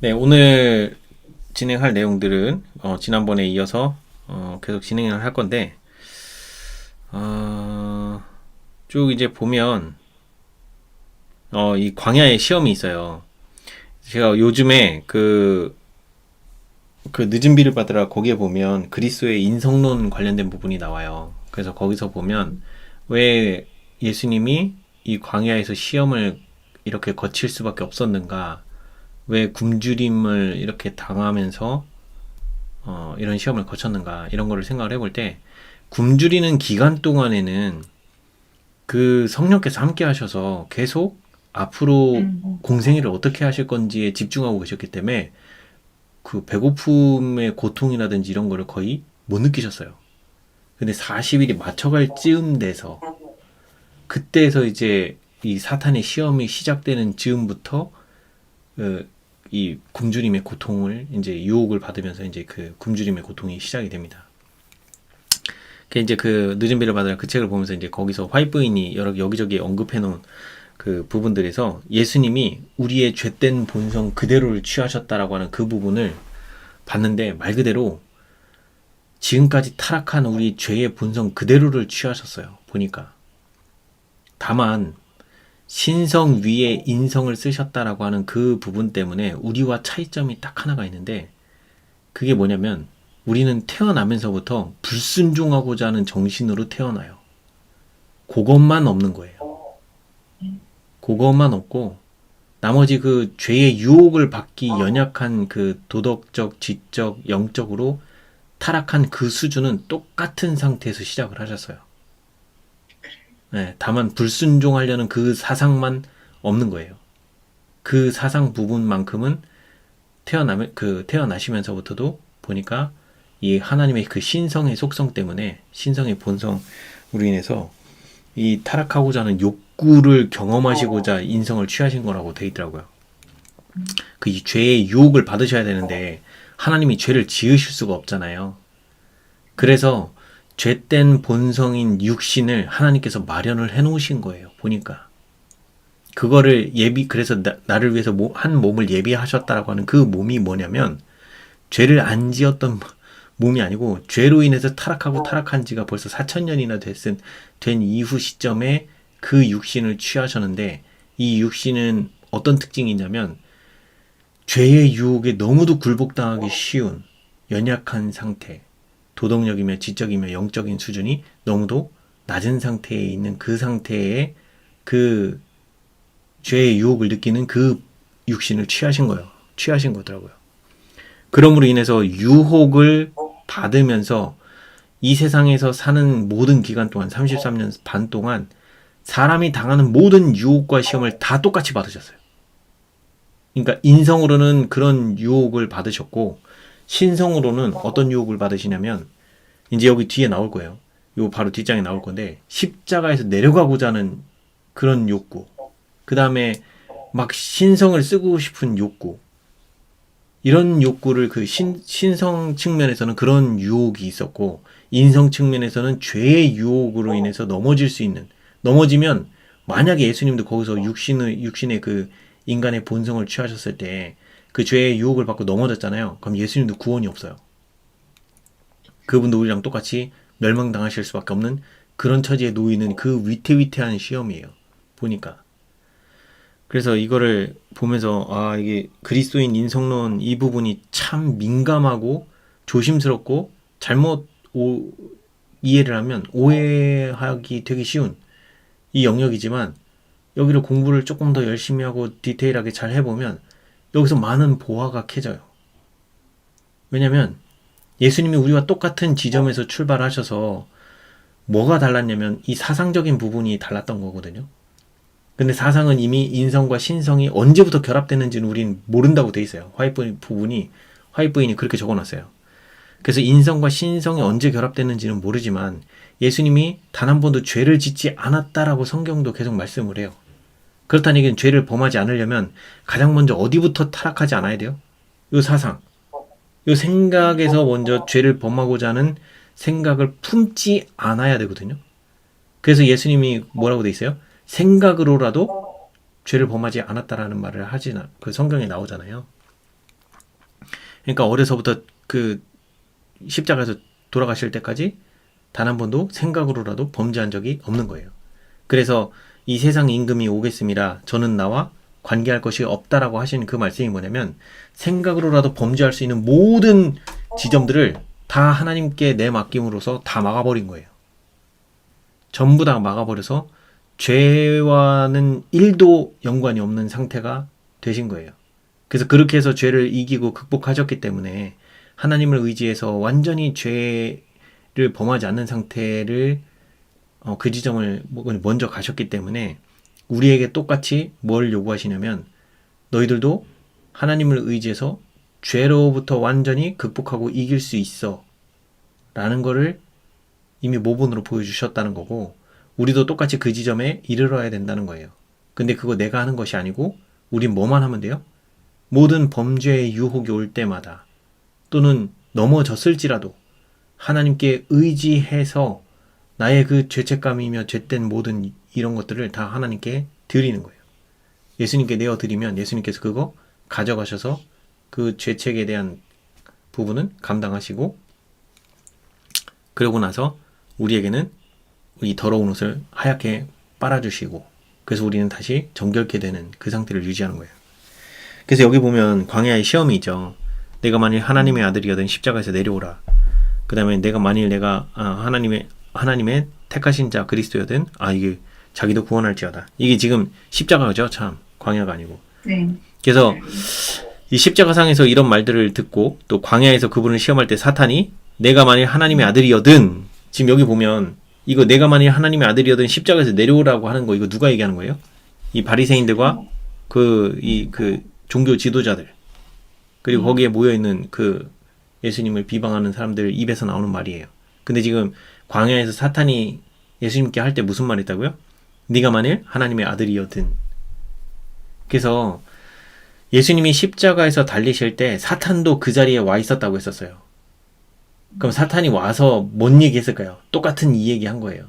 네, 오늘 진행할 내용들은 지난번에 이어서 계속 진행을 할 건데 어, 쭉 이제 보면 이 광야의 시험이 있어요. 제가 요즘에 그 늦은 비를 받으라 거기에 보면 그리스도의 인성론 관련된 부분이 나와요. 그래서 거기서 보면 왜 예수님이 이 광야에서 시험을 이렇게 거칠 수밖에 없었는가? 왜 굶주림을 이렇게 당하면서 이런 시험을 거쳤는가 이런 거를 생각을 해볼 때 굶주리는 기간 동안에는 그 성령께서 함께 하셔서 계속 앞으로 공생애를 어떻게 하실 건지에 집중하고 계셨기 때문에 그 배고픔의 고통이라든지 이런 거를 거의 못 느끼셨어요. 근데 40일이 맞춰갈 즈음 돼서 그때에서 이제 이 사탄의 시험이 시작되는 즈음부터 이 굶주림의 고통을 이제 유혹을 받으면서 이제 그 굶주림의 고통이 시작이 됩니다. 그 이제 그 늦은 비를 받으라 그 책을 보면서 이제 거기서 화이트부인이 여러 여기저기 언급해 놓은 그 부분들에서 예수님이 우리의 죄된 본성 그대로를 취하셨다라고 하는 그 부분을 봤는데 말 그대로 지금까지 타락한 우리 죄의 본성 그대로를 취하셨어요. 보니까. 다만 신성 위에 인성을 쓰셨다라고 하는 그 부분 때문에 우리와 차이점이 딱 하나가 있는데 그게 뭐냐면 우리는 태어나면서부터 불순종하고자 하는 정신으로 태어나요. 그것만 없는 거예요. 그것만 없고 나머지 그 죄의 유혹을 받기 연약한 그 도덕적, 지적, 영적으로 타락한 그 수준은 똑같은 상태에서 시작을 하셨어요. 네, 다만 불순종하려는 그 사상만 없는 거예요. 그 사상 부분만큼은 태어나시면서부터도 보니까 이 하나님의 그 신성의 속성 때문에 신성의 본성으로 인해서 이 타락하고자 하는 욕구를 경험하시고자 인성을 취하신 거라고 돼 있더라고요. 그 이 죄의 유혹을 받으셔야 되는데 하나님이 죄를 지으실 수가 없잖아요. 그래서 죄된 본성인 육신을 하나님께서 마련을 해 놓으신 거예요. 보니까. 그거를 그래서 나를 위해서 한 몸을 예비하셨다라고 하는 그 몸이 뭐냐면 죄를 안 지었던 몸이 아니고 죄로 인해서 타락하고 타락한 지가 벌써 4,000년이나 된 이후 시점에 그 육신을 취하셨는데 이 육신은 어떤 특징이 있냐면 죄의 유혹에 너무도 굴복당하기 쉬운 연약한 상태, 도덕력이며 지적이며 영적인 수준이 너무도 낮은 상태에 있는 그 상태에 그 죄의 유혹을 느끼는 그 육신을 취하신 거더라고요. 그러므로 인해서 유혹을 받으면서 이 세상에서 사는 모든 기간 동안 33년 반 동안 사람이 당하는 모든 유혹과 시험을 다 똑같이 받으셨어요. 그러니까 인성으로는 그런 유혹을 받으셨고 신성으로는 어떤 유혹을 받으시냐면 이제 여기 뒤에 나올 거예요. 요 바로 뒷장에 나올 건데 십자가에서 내려가고자 하는 그런 욕구, 그 다음에 막 신성을 쓰고 싶은 욕구, 이런 욕구를 그 신성 측면에서는 그런 유혹이 있었고 인성 측면에서는 죄의 유혹으로 인해서 넘어질 수 있는, 넘어지면 만약에 예수님도 거기서 육신의 그 인간의 본성을 취하셨을 때 그 죄의 유혹을 받고 넘어졌잖아요. 그럼 예수님도 구원이 없어요. 그분도 우리랑 똑같이 멸망당하실 수밖에 없는 그런 처지에 놓이는 그 위태위태한 시험이에요. 보니까. 그래서 이거를 보면서 이게 그리스도인 인성론 이 부분이 참 민감하고 조심스럽고 잘못 이해를 하면 오해하기 되게 쉬운 이 영역이지만 여기를 공부를 조금 더 열심히 하고 디테일하게 잘 해보면 여기서 많은 보화가 캐져요. 왜냐면 예수님이 우리와 똑같은 지점에서 출발하셔서 뭐가 달랐냐면 이 사상적인 부분이 달랐던 거거든요. 근데 사상은 이미 인성과 신성이 언제부터 결합됐는지는 우린 모른다고 돼 있어요. 화이트부인이 그렇게 적어놨어요. 그래서 인성과 신성이 언제 결합됐는지는 모르지만 예수님이 단 한 번도 죄를 짓지 않았다라고 성경도 계속 말씀을 해요. 그렇다는 얘기는 죄를 범하지 않으려면 가장 먼저 어디부터 타락하지 않아야 돼요? 요 사상, 요 생각에서 먼저 죄를 범하고자 하는 생각을 품지 않아야 되거든요. 그래서 예수님이 뭐라고 돼 있어요? 생각으로라도 죄를 범하지 않았다라는 말을 그 성경에 나오잖아요. 그러니까 어려서부터 그 십자가에서 돌아가실 때까지 단 한 번도 생각으로라도 범죄한 적이 없는 거예요. 그래서 이 세상 임금이 오겠습니다. 저는 나와 관계할 것이 없다라고 하신 그 말씀이 뭐냐면 생각으로라도 범죄할 수 있는 모든 지점들을 다 하나님께 내맡김으로써 다 막아버린 거예요. 전부 다 막아버려서 죄와는 1도 연관이 없는 상태가 되신 거예요. 그래서 그렇게 해서 죄를 이기고 극복하셨기 때문에 하나님을 의지해서 완전히 죄를 범하지 않는 상태를 그 지점을 먼저 가셨기 때문에 우리에게 똑같이 뭘 요구하시냐면 너희들도 하나님을 의지해서 죄로부터 완전히 극복하고 이길 수 있어 라는 거를 이미 모본으로 보여주셨다는 거고 우리도 똑같이 그 지점에 이르러야 된다는 거예요. 근데 그거 내가 하는 것이 아니고 우린 뭐만 하면 돼요? 모든 범죄의 유혹이 올 때마다 또는 넘어졌을지라도 하나님께 의지해서 나의 그 죄책감이며 죄된 모든 이런 것들을 다 하나님께 드리는 거예요. 예수님께 내어드리면 예수님께서 그거 가져가셔서 그 죄책에 대한 부분은 감당하시고 그러고 나서 우리에게는 이 더러운 옷을 하얗게 빨아주시고 그래서 우리는 다시 정결케 되는 그 상태를 유지하는 거예요. 그래서 여기 보면 광야의 시험이 있죠. 내가 만일 하나님의 아들이거든 십자가에서 내려오라. 그 다음에 내가 만일 내가 하나님의 택하신 자 그리스도여든 이게 자기도 구원할지어다. 이게 지금 십자가죠. 참 광야가 아니고. 네. 그래서 이 십자가상에서 이런 말들을 듣고 또 광야에서 그분을 시험할 때 사탄이 내가 만일 하나님의 아들이여든 지금 여기 보면 이거 내가 만일 하나님의 아들이여든 십자가에서 내려오라고 하는 거 이거 누가 얘기하는 거예요? 이 바리새인들과 그 종교 지도자들 그리고 거기에 모여있는 그 예수님을 비방하는 사람들 입에서 나오는 말이에요. 근데 지금 광야에서 사탄이 예수님께 할 때 무슨 말 했다고요? 네가 만일 하나님의 아들이여든. 그래서 예수님이 십자가에서 달리실 때 사탄도 그 자리에 와 있었다고 했었어요. 그럼 사탄이 와서 뭔 얘기 했을까요? 똑같은 이 얘기 한 거예요.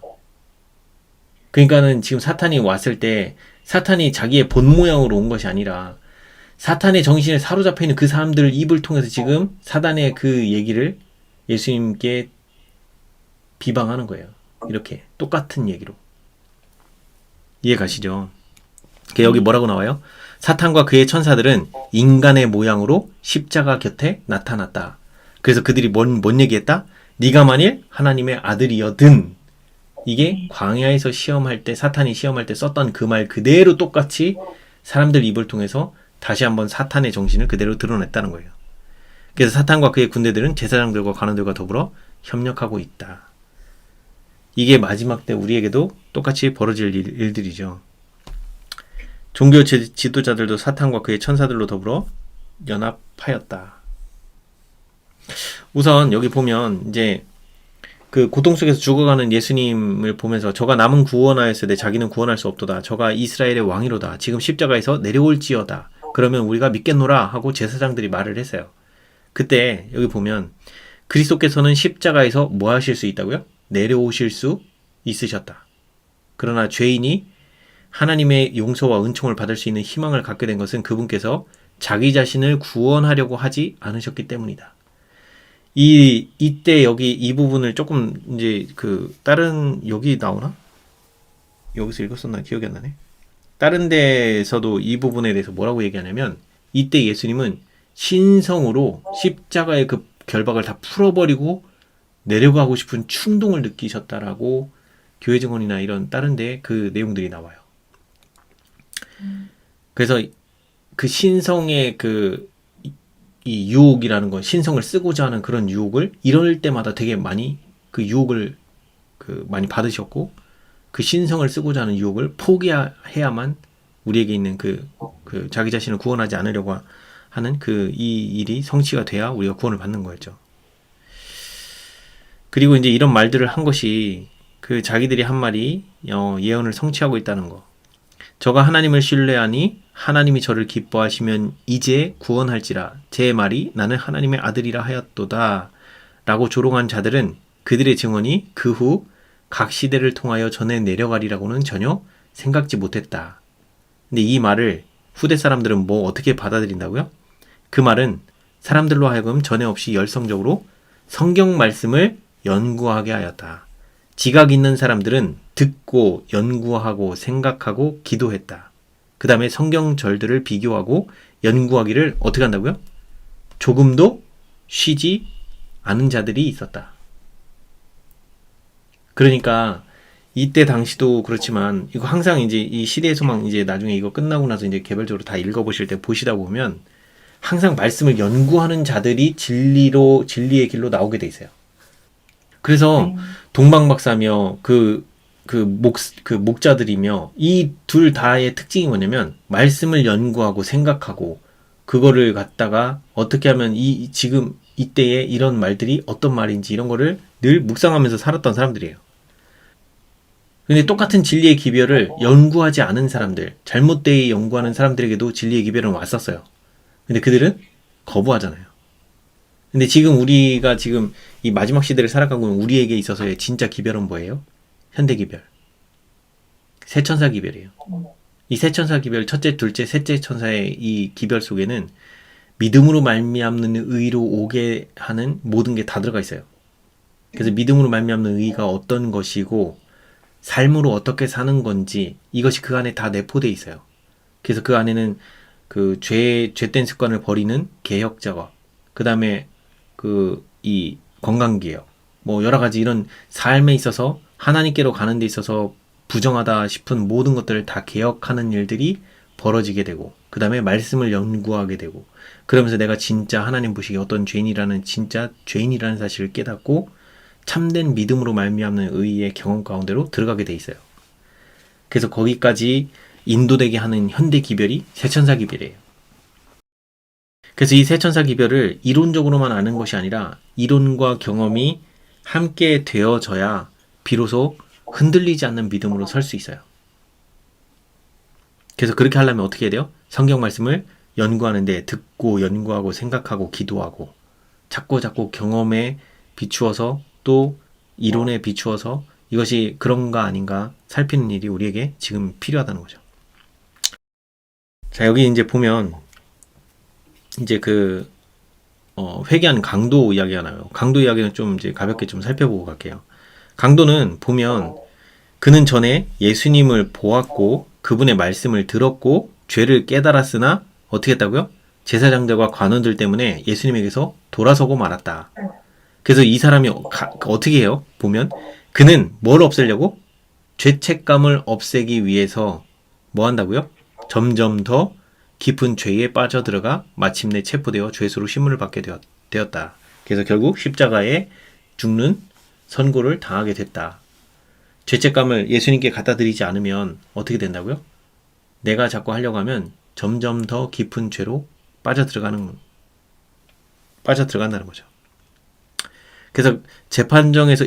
그러니까는 지금 사탄이 왔을 때 사탄이 자기의 본 모양으로 온 것이 아니라 사탄의 정신에 사로잡혀 있는 그 사람들 입을 통해서 지금 사단의 그 얘기를 예수님께 비방하는 거예요. 이렇게 똑같은 얘기로. 이해 가시죠? 여기 뭐라고 나와요? 사탄과 그의 천사들은 인간의 모양으로 십자가 곁에 나타났다. 그래서 그들이 뭔 얘기했다? 네가 만일 하나님의 아들이여든. 이게 광야에서 시험할 때 사탄이 시험할 때 썼던 그 말 그대로 똑같이 사람들 입을 통해서 다시 한번 사탄의 정신을 그대로 드러냈다는 거예요. 그래서 사탄과 그의 군대들은 제사장들과 관원들과 더불어 협력하고 있다. 이게 마지막 때 우리에게도 똑같이 벌어질 일들이죠. 종교 지도자들도 사탄과 그의 천사들로 더불어 연합하였다. 우선 여기 보면 이제 그 고통 속에서 죽어가는 예수님을 보면서 저가 남은 구원하였으되 자기는 구원할 수 없도다. 저가 이스라엘의 왕이로다. 지금 십자가에서 내려올지어다. 그러면 우리가 믿겠노라 하고 제사장들이 말을 했어요. 그때 여기 보면 그리스도께서는 십자가에서 뭐 하실 수 있다고요? 내려오실 수 있으셨다. 그러나 죄인이 하나님의 용서와 은총을 받을 수 있는 희망을 갖게 된 것은 그분께서 자기 자신을 구원하려고 하지 않으셨기 때문이다. 이때 여기 이 부분을 조금 이제 다른 여기 나오나? 여기서 읽었었나 기억이 안 나네. 다른 데서도 이 부분에 대해서 뭐라고 얘기하냐면 이때 예수님은 신성으로 십자가의 그 결박을 다 풀어버리고 내려가고 싶은 충동을 느끼셨다라고 교회 증언이나 이런 다른 데 그 내용들이 나와요. 그래서 그 신성의 이 유혹이라는 건 신성을 쓰고자 하는 그런 유혹을 이럴 때마다 되게 많이 그 유혹을 많이 받으셨고 그 신성을 쓰고자 하는 유혹을 포기해야만 우리에게 있는 그 자기 자신을 구원하지 않으려고 하는 이 일이 성취가 돼야 우리가 구원을 받는 거였죠. 그리고 이제 이런 말들을 한 것이 자기들이 한 말이 예언을 성취하고 있다는 거. 저가 하나님을 신뢰하니 하나님이 저를 기뻐하시면 이제 구원할지라 제 말이 나는 하나님의 아들이라 하였도다 라고 조롱한 자들은 그들의 증언이 그 후 각 시대를 통하여 전해 내려가리라고는 전혀 생각지 못했다. 근데 이 말을 후대 사람들은 뭐 어떻게 받아들인다고요? 그 말은 사람들로 하여금 전에 없이 열성적으로 성경 말씀을 연구하게 하였다. 지각 있는 사람들은 듣고 연구하고 생각하고 기도했다. 그 다음에 성경 절들을 비교하고 연구하기를 어떻게 한다고요? 조금도 쉬지 않은 자들이 있었다. 그러니까 이때 당시도 그렇지만 이거 항상 이제 이 시대의 소망 이제 나중에 이거 끝나고 나서 이제 개별적으로 다 읽어보실 때 보시다 보면 항상 말씀을 연구하는 자들이 진리의 길로 나오게 돼 있어요. 그래서 동방박사며 그 목자들이며 이 둘 다의 특징이 뭐냐면 말씀을 연구하고 생각하고 그거를 갖다가 어떻게 하면 지금 이때에 이런 말들이 어떤 말인지 이런 거를 늘 묵상하면서 살았던 사람들이에요. 근데 똑같은 진리의 기별을 연구하지 않은 사람들, 잘못되게 연구하는 사람들에게도 진리의 기별은 왔었어요. 근데 그들은 거부하잖아요. 근데 지금 우리가 지금 이 마지막 시대를 살아가고 있는 우리에게 있어서의 진짜 기별은 뭐예요? 현대 기별. 세천사 기별이에요. 이 세천사 기별, 첫째, 둘째, 셋째 천사의 이 기별 속에는 믿음으로 말미암는 의로 오게 하는 모든 게 다 들어가 있어요. 그래서 믿음으로 말미암는 의가 어떤 것이고 삶으로 어떻게 사는 건지 이것이 그 안에 다 내포되어 있어요. 그래서 그 안에는 그 죄된 습관을 버리는 개혁 작업, 그 다음에 이 건강개혁, 뭐 여러 가지 이런 삶에 있어서 하나님께로 가는 데 있어서 부정하다 싶은 모든 것들을 다 개혁하는 일들이 벌어지게 되고, 그 다음에 말씀을 연구하게 되고, 그러면서 내가 진짜 하나님 보시기에 어떤 진짜 죄인이라는 사실을 깨닫고 참된 믿음으로 말미암는 의의 경험 가운데로 들어가게 돼 있어요. 그래서 거기까지 인도되게 하는 현대 기별이 세천사 기별이에요. 그래서 이 세천사 기별을 이론적으로만 아는 것이 아니라 이론과 경험이 함께 되어져야 비로소 흔들리지 않는 믿음으로 설 수 있어요. 그래서 그렇게 하려면 어떻게 해야 돼요? 성경 말씀을 연구하는데 듣고 연구하고 생각하고 기도하고 자꾸 경험에 비추어서 또 이론에 비추어서 이것이 그런가 아닌가 살피는 일이 우리에게 지금 필요하다는 거죠. 자, 여기 이제 보면 이제 회개한 강도 이야기가 나요. 강도 이야기는 좀 이제 가볍게 좀 살펴보고 갈게요. 강도는 보면 그는 전에 예수님을 보았고 그분의 말씀을 들었고 죄를 깨달았으나 어떻게 했다고요? 제사장들과 관원들 때문에 예수님에게서 돌아서고 말았다. 그래서 이 사람이 어떻게 해요? 보면 그는 뭘 없애려고? 죄책감을 없애기 위해서 뭐 한다고요? 점점 더 깊은 죄에 빠져들어가 마침내 체포되어 죄수로 신문을 받게 되었다. 그래서 결국 십자가에 죽는 선고를 당하게 됐다. 죄책감을 예수님께 갖다 드리지 않으면 어떻게 된다고요? 내가 자꾸 하려고 하면 점점 더 깊은 죄로 빠져들어간다는 거죠. 그래서 재판정에서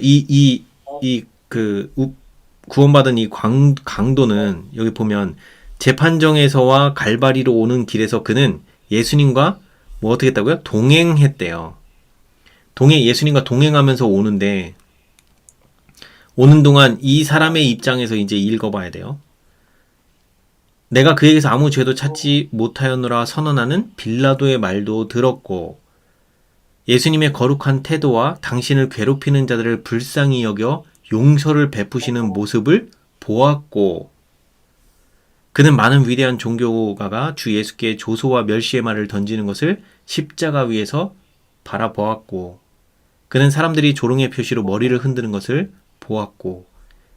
구원받은 이 강도는 여기 보면 재판정에서와 갈바리로 오는 길에서 그는 예수님과 뭐 어떻게 했다고요? 동행했대요. 예수님과 동행하면서 오는데 오는 동안 이 사람의 입장에서 이제 읽어봐야 돼요. 내가 그에게서 아무 죄도 찾지 못하였노라 선언하는 빌라도의 말도 들었고 예수님의 거룩한 태도와 당신을 괴롭히는 자들을 불쌍히 여겨 용서를 베푸시는 모습을 보았고 그는 많은 위대한 종교가가 주 예수께 조소와 멸시의 말을 던지는 것을 십자가 위에서 바라보았고 그는 사람들이 조롱의 표시로 머리를 흔드는 것을 보았고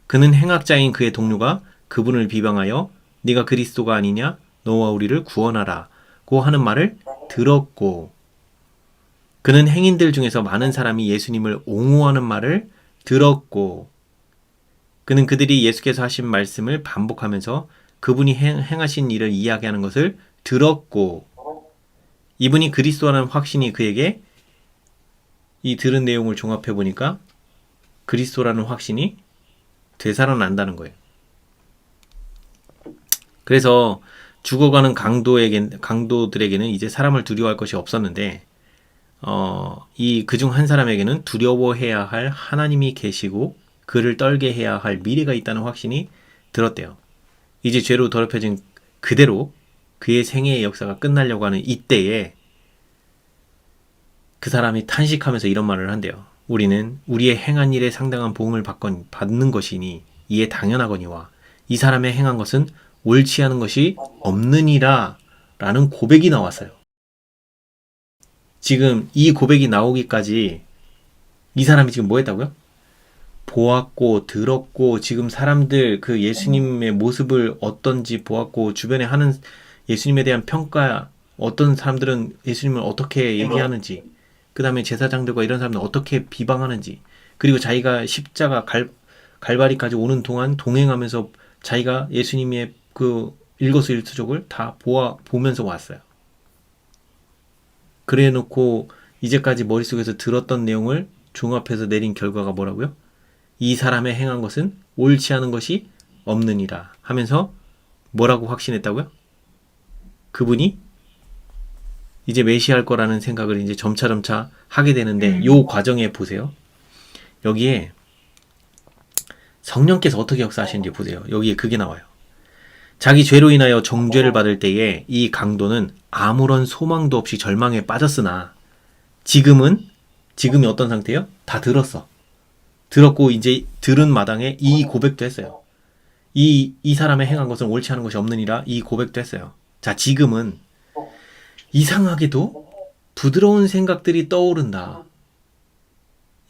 그는 행악자인 그의 동료가 그분을 비방하여 네가 그리스도가 아니냐 너와 우리를 구원하라고 하는 말을 들었고 그는 행인들 중에서 많은 사람이 예수님을 옹호하는 말을 들었고 그는 그들이 예수께서 하신 말씀을 반복하면서 그분이 행하신 일을 이야기하는 것을 들었고 이분이 그리스도라는 확신이 그에게 이 들은 내용을 종합해 보니까 그리스도라는 확신이 되살아난다는 거예요. 그래서 죽어가는 강도들에게는 이제 사람을 두려워할 것이 없었는데 그중 한 사람에게는 두려워해야 할 하나님이 계시고 그를 떨게 해야 할 미래가 있다는 확신이 들었대요. 이제 죄로 더럽혀진 그대로 그의 생애의 역사가 끝나려고 하는 이때에 그 사람이 탄식하면서 이런 말을 한대요. 우리는 우리의 행한 일에 상당한 보응을 받는 것이니 이에 당연하거니와 이 사람의 행한 것은 옳지 않은 것이 없느니라 라는 고백이 나왔어요. 지금 이 고백이 나오기까지 이 사람이 지금 뭐 했다고요? 보았고 들었고 지금 사람들 그 예수님의 모습을 어떤지 보았고 주변에 하는 예수님에 대한 평가 어떤 사람들은 예수님을 어떻게 얘기하는지 그 다음에 제사장들과 이런 사람들 어떻게 비방하는지 그리고 자기가 십자가 갈바리까지 오는 동안 동행하면서 자기가 예수님의 그 일거수일투족을 다 보면서 왔어요. 그래 놓고 이제까지 머릿속에서 들었던 내용을 종합해서 내린 결과가 뭐라고요? 이 사람의 행한 것은 옳지 않은 것이 없느니라 하면서 뭐라고 확신했다고요? 그분이 이제 메시아일 거라는 생각을 이제 점차 하게 되는데 요 과정에 보세요. 여기에 성령께서 어떻게 역사하시는지 보세요. 여기에 그게 나와요. 자기 죄로 인하여 정죄를 받을 때에 이 강도는 아무런 소망도 없이 절망에 빠졌으나 지금이 어떤 상태예요? 다 들었어. 들었고 이제 들은 마당에 이 고백도 했어요. 이 사람의 행한 것은 옳지 않은 것이 없느니라 이 고백도 했어요. 자, 지금은 이상하게도 부드러운 생각들이 떠오른다.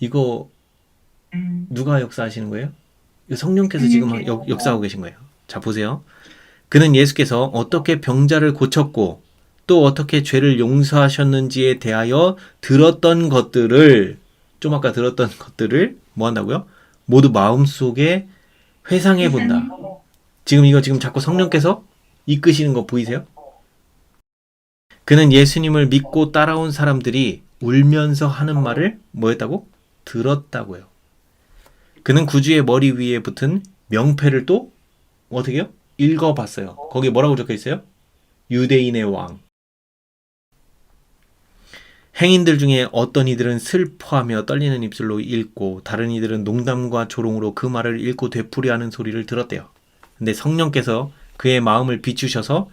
이거 누가 역사하시는 거예요? 성령께서 지금 역사하고 계신 거예요. 자, 보세요. 그는 예수께서 어떻게 병자를 고쳤고 또 어떻게 죄를 용서하셨는지에 대하여 들었던 것들을 좀 아까 들었던 것들을 뭐 한다고요? 모두 마음속에 회상해 본다. 지금 자꾸 성령께서 이끄시는 거 보이세요? 그는 예수님을 믿고 따라온 사람들이 울면서 하는 말을 뭐 했다고? 들었다고요. 그는 구주의 머리 위에 붙은 명패를 또 어떻게 해요? 읽어봤어요. 거기에 뭐라고 적혀 있어요? 유대인의 왕. 행인들 중에 어떤 이들은 슬퍼하며 떨리는 입술로 읽고 다른 이들은 농담과 조롱으로 그 말을 읽고 되풀이하는 소리를 들었대요. 근데 성령께서 그의 마음을 비추셔서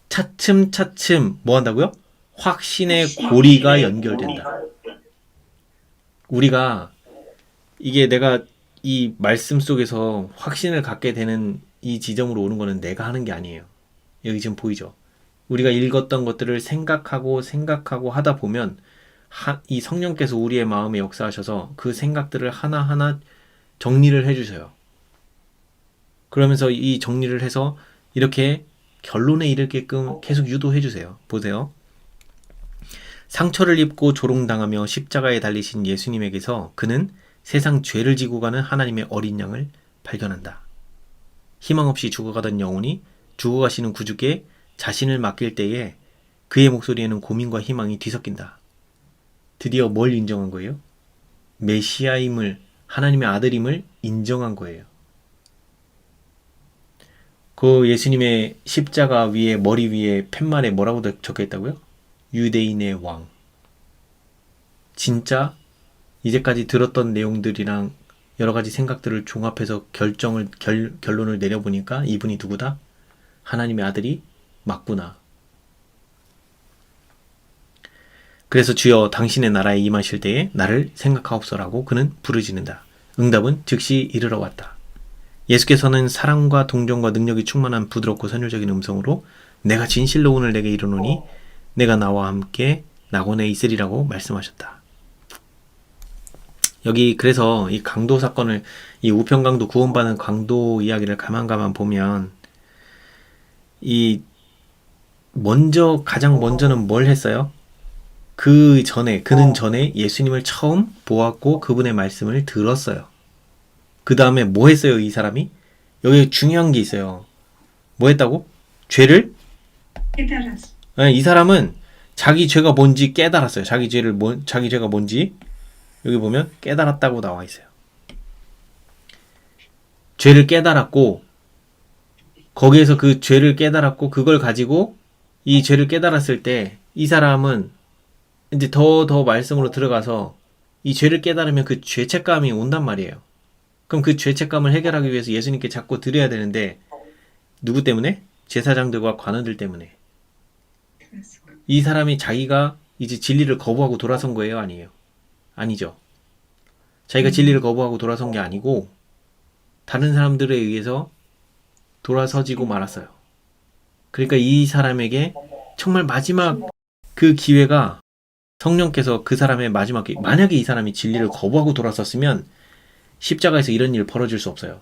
차츰 뭐 한다고요? 확신의 고리가 연결된다. 우리가 이게 내가 이 말씀 속에서 확신을 갖게 되는 이 지점으로 오는 거는 내가 하는 게 아니에요. 여기 지금 보이죠? 우리가 읽었던 것들을 생각하고 하다 보면 이 성령께서 우리의 마음에 역사하셔서 그 생각들을 하나하나 정리를 해주셔요. 그러면서 이 정리를 해서 이렇게 결론에 이르게끔 계속 유도해 주세요. 보세요. 상처를 입고 조롱당하며 십자가에 달리신 예수님에게서 그는 세상 죄를 지고 가는 하나님의 어린 양을 발견한다. 희망 없이 죽어가던 영혼이 죽어가시는 구주께 자신을 맡길 때에 그의 목소리에는 고민과 희망이 뒤섞인다. 드디어 뭘 인정한 거예요? 메시아임을, 하나님의 아들임을 인정한 거예요. 그 예수님의 십자가 위에 머리 위에 팻말에 뭐라고 적혀 있다고요? 유대인의 왕. 진짜 이제까지 들었던 내용들이랑 여러 가지 생각들을 종합해서 결론을 내려보니까 이분이 누구다? 하나님의 아들이 맞구나. 그래서 주여 당신의 나라에 임하실 때에 나를 생각하옵소라고 그는 부르짖는다. 응답은 즉시 이르러 왔다. 예수께서는 사랑과 동정과 능력이 충만한 부드럽고 선율적인 음성으로 내가 진실로 오늘 내게 이르노니 내가 나와 함께 낙원에 있으리라고 말씀하셨다. 여기 그래서 이 강도 사건을 이 우편강도 구원받은 강도 이야기를 가만 보면 가장 먼저는 뭘 했어요? 그는 전에 예수님을 처음 보았고 그분의 말씀을 들었어요. 그 다음에 뭐 했어요, 이 사람이? 여기 중요한 게 있어요. 뭐 했다고? 죄를? 깨달았어. 네, 이 사람은 자기 죄가 뭔지 깨달았어요. 자기 죄가 뭔지 여기 보면 깨달았다고 나와 있어요. 죄를 깨달았고 거기에서 그 죄를 깨달았고 그걸 가지고 이 죄를 깨달았을 때 이 사람은 이제 더 말씀으로 들어가서 이 죄를 깨달으면 그 죄책감이 온단 말이에요. 그럼 그 죄책감을 해결하기 위해서 예수님께 자꾸 드려야 되는데 누구 때문에? 제사장들과 관원들 때문에. 이 사람이 자기가 이제 진리를 거부하고 돌아선 거예요? 아니에요? 아니죠. 자기가 진리를 거부하고 돌아선 게 아니고 다른 사람들에 의해서 돌아서지고 말았어요. 그러니까 이 사람에게 정말 마지막 그 기회가 성령께서 그 사람의 마지막 기회, 만약에 이 사람이 진리를 거부하고 돌아섰으면 십자가에서 이런 일 벌어질 수 없어요.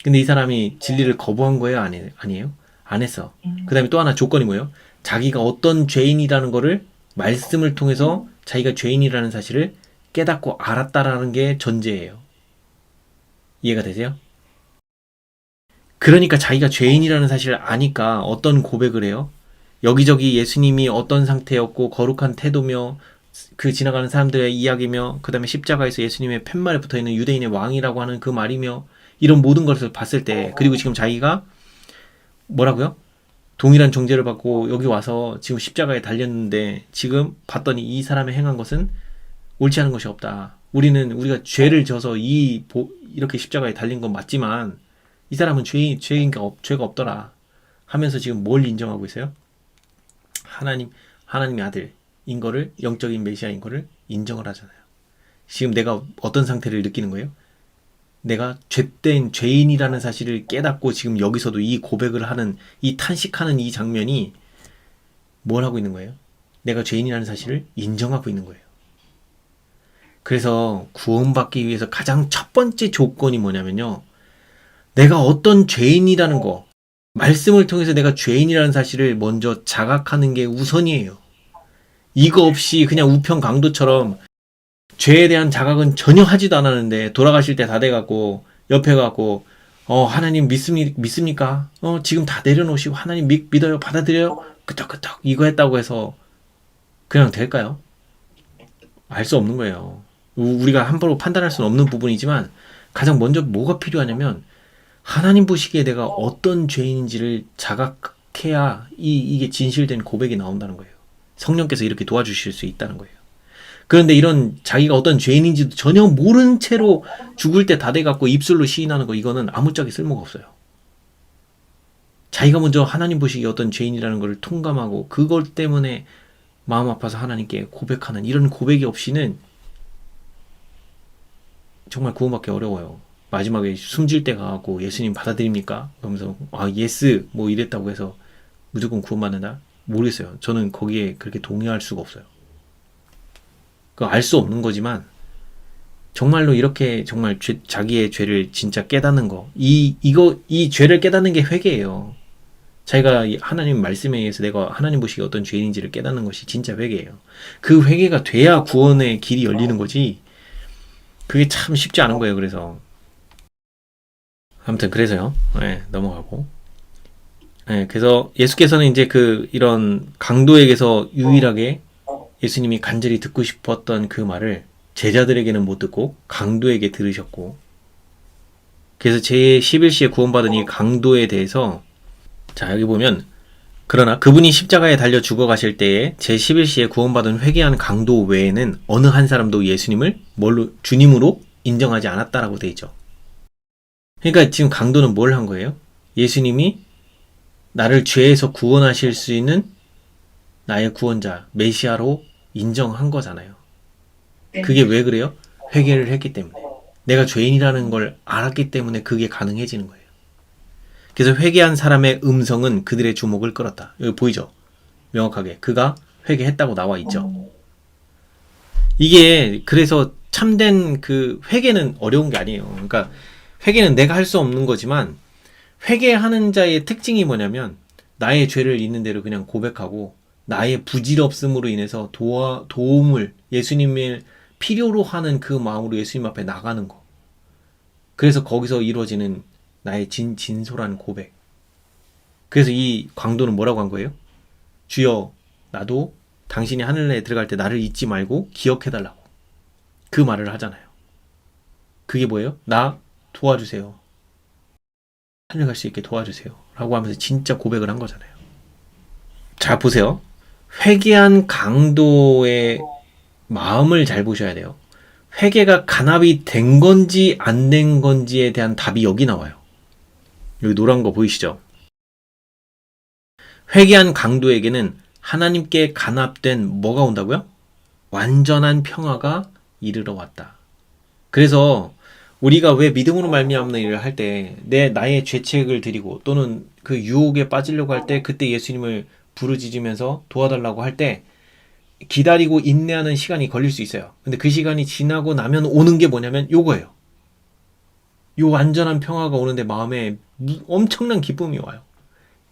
근데 이 사람이 진리를 거부한 거예요? 아니에요? 안 했어. 그 다음에 또 하나 조건이 뭐예요? 자기가 어떤 죄인이라는 거를 말씀을 통해서 자기가 죄인이라는 사실을 깨닫고 알았다라는 게 전제예요. 이해가 되세요? 그러니까 자기가 죄인이라는 사실을 아니까 어떤 고백을 해요? 여기저기 예수님이 어떤 상태였고 거룩한 태도며 그 지나가는 사람들의 이야기며 그 다음에 십자가에서 예수님의 팻말에 붙어있는 유대인의 왕이라고 하는 그 말이며 이런 모든 것을 봤을 때 그리고 지금 자기가 뭐라고요? 동일한 정죄를 받고 여기 와서 지금 십자가에 달렸는데 지금 봤더니 이 사람의 행한 것은 옳지 않은 것이 없다. 우리가 죄를 져서 이렇게 십자가에 달린 건 맞지만 이 사람은 죄가 없더라 하면서 지금 뭘 인정하고 있어요? 하나님의 아들인 거를, 영적인 메시아인 거를 인정을 하잖아요. 지금 내가 어떤 상태를 느끼는 거예요? 내가 죄된 죄인이라는 사실을 깨닫고 지금 여기서도 이 고백을 하는, 이 탄식하는 이 장면이 뭘 하고 있는 거예요? 내가 죄인이라는 사실을 인정하고 있는 거예요. 그래서 구원받기 위해서 가장 첫 번째 조건이 뭐냐면요. 내가 어떤 죄인이라는 거, 말씀을 통해서 내가 죄인이라는 사실을 먼저 자각하는 게 우선이에요. 이거 없이 그냥 우편 강도처럼 죄에 대한 자각은 전혀 하지도 않았는데 돌아가실 때 다 돼갖고 옆에 가고 하나님 믿습니까? 지금 다 내려놓으시고 하나님 믿어요? 받아들여요? 끄떡끄떡 이거 했다고 해서 그냥 될까요? 알 수 없는 거예요. 우리가 함부로 판단할 수는 없는 부분이지만 가장 먼저 뭐가 필요하냐면 하나님 보시기에 내가 어떤 죄인인지를 자각해야 이게 진실된 고백이 나온다는 거예요. 성령께서 이렇게 도와주실 수 있다는 거예요. 그런데 이런 자기가 어떤 죄인인지도 전혀 모른 채로 죽을 때 다 돼갖고 입술로 시인하는 거 이거는 아무짝에 쓸모가 없어요. 자기가 먼저 하나님 보시기에 어떤 죄인이라는 걸 통감하고 그것 때문에 마음 아파서 하나님께 고백하는 이런 고백이 없이는 정말 구원받기 어려워요. 마지막에 숨질 때 가고 예수님 받아들입니까? 그러면서 예스 뭐 이랬다고 해서 무조건 구원받는다? 모르겠어요. 저는 거기에 그렇게 동의할 수가 없어요. 알 수 없는 거지만 정말로 이렇게 정말 자기의 죄를 진짜 깨닫는 거 이 죄를 깨닫는 게 회개예요. 자기가 하나님 말씀에 의해서 내가 하나님 보시기에 어떤 죄인인지를 깨닫는 것이 진짜 회개예요. 그 회개가 돼야 구원의 길이 열리는 거지 그게 참 쉽지 않은 거예요. 그래서 아무튼 그래서요. 넘어가고 그래서 예수께서는 이제 이런 강도에게서 유일하게 예수님이 간절히 듣고 싶었던 그 말을 제자들에게는 못 듣고 강도에게 들으셨고 그래서 제11시에 구원받은 이 강도에 대해서 자 여기 보면 그러나 그분이 십자가에 달려 죽어가실 때에 제11시에 구원받은 회개한 강도 외에는 어느 한 사람도 예수님을 주님으로 인정하지 않았다라고 돼 있죠. 그러니까 지금 강도는 뭘 한 거예요? 예수님이 나를 죄에서 구원하실 수 있는 나의 구원자, 메시아로 인정한 거잖아요. 그게 왜 그래요? 회개를 했기 때문에. 내가 죄인이라는 걸 알았기 때문에 그게 가능해지는 거예요. 그래서 회개한 사람의 음성은 그들의 주목을 끌었다. 여기 보이죠? 명확하게. 그가 회개했다고 나와 있죠. 이게 그래서 참된 회개는 어려운 게 아니에요. 그러니까 회개는 내가 할 수 없는 거지만 회개하는 자의 특징이 뭐냐면 나의 죄를 있는 대로 그냥 고백하고 나의 부질없음으로 인해서 도움을 예수님을 필요로 하는 그 마음으로 예수님 앞에 나가는 거. 그래서 거기서 이루어지는 나의 진솔한 고백. 그래서 이 강도는 뭐라고 한 거예요? 주여 나도 당신이 하늘에 들어갈 때 나를 잊지 말고 기억해달라고. 그 말을 하잖아요. 그게 뭐예요? 나 도와주세요. 하늘 갈 수 있게 도와주세요. 라고 하면서 진짜 고백을 한 거잖아요. 자 보세요. 회개한 강도의 마음을 잘 보셔야 돼요. 회개가 간합이 된 건지 안 된 건지에 대한 답이 여기 나와요. 여기 노란 거 보이시죠? 회개한 강도에게는 하나님께 간합된 뭐가 온다고요? 완전한 평화가 이르러 왔다. 그래서 우리가 왜 믿음으로 말미암는 일을 할 때 나의 죄책을 드리고 또는 그 유혹에 빠지려고 할 때 그때 예수님을 부르짖으면서 도와달라고 할 때 기다리고 인내하는 시간이 걸릴 수 있어요. 근데 그 시간이 지나고 나면 오는 게 뭐냐면 요거예요. 요 완전한 평화가 오는데 마음에 엄청난 기쁨이 와요.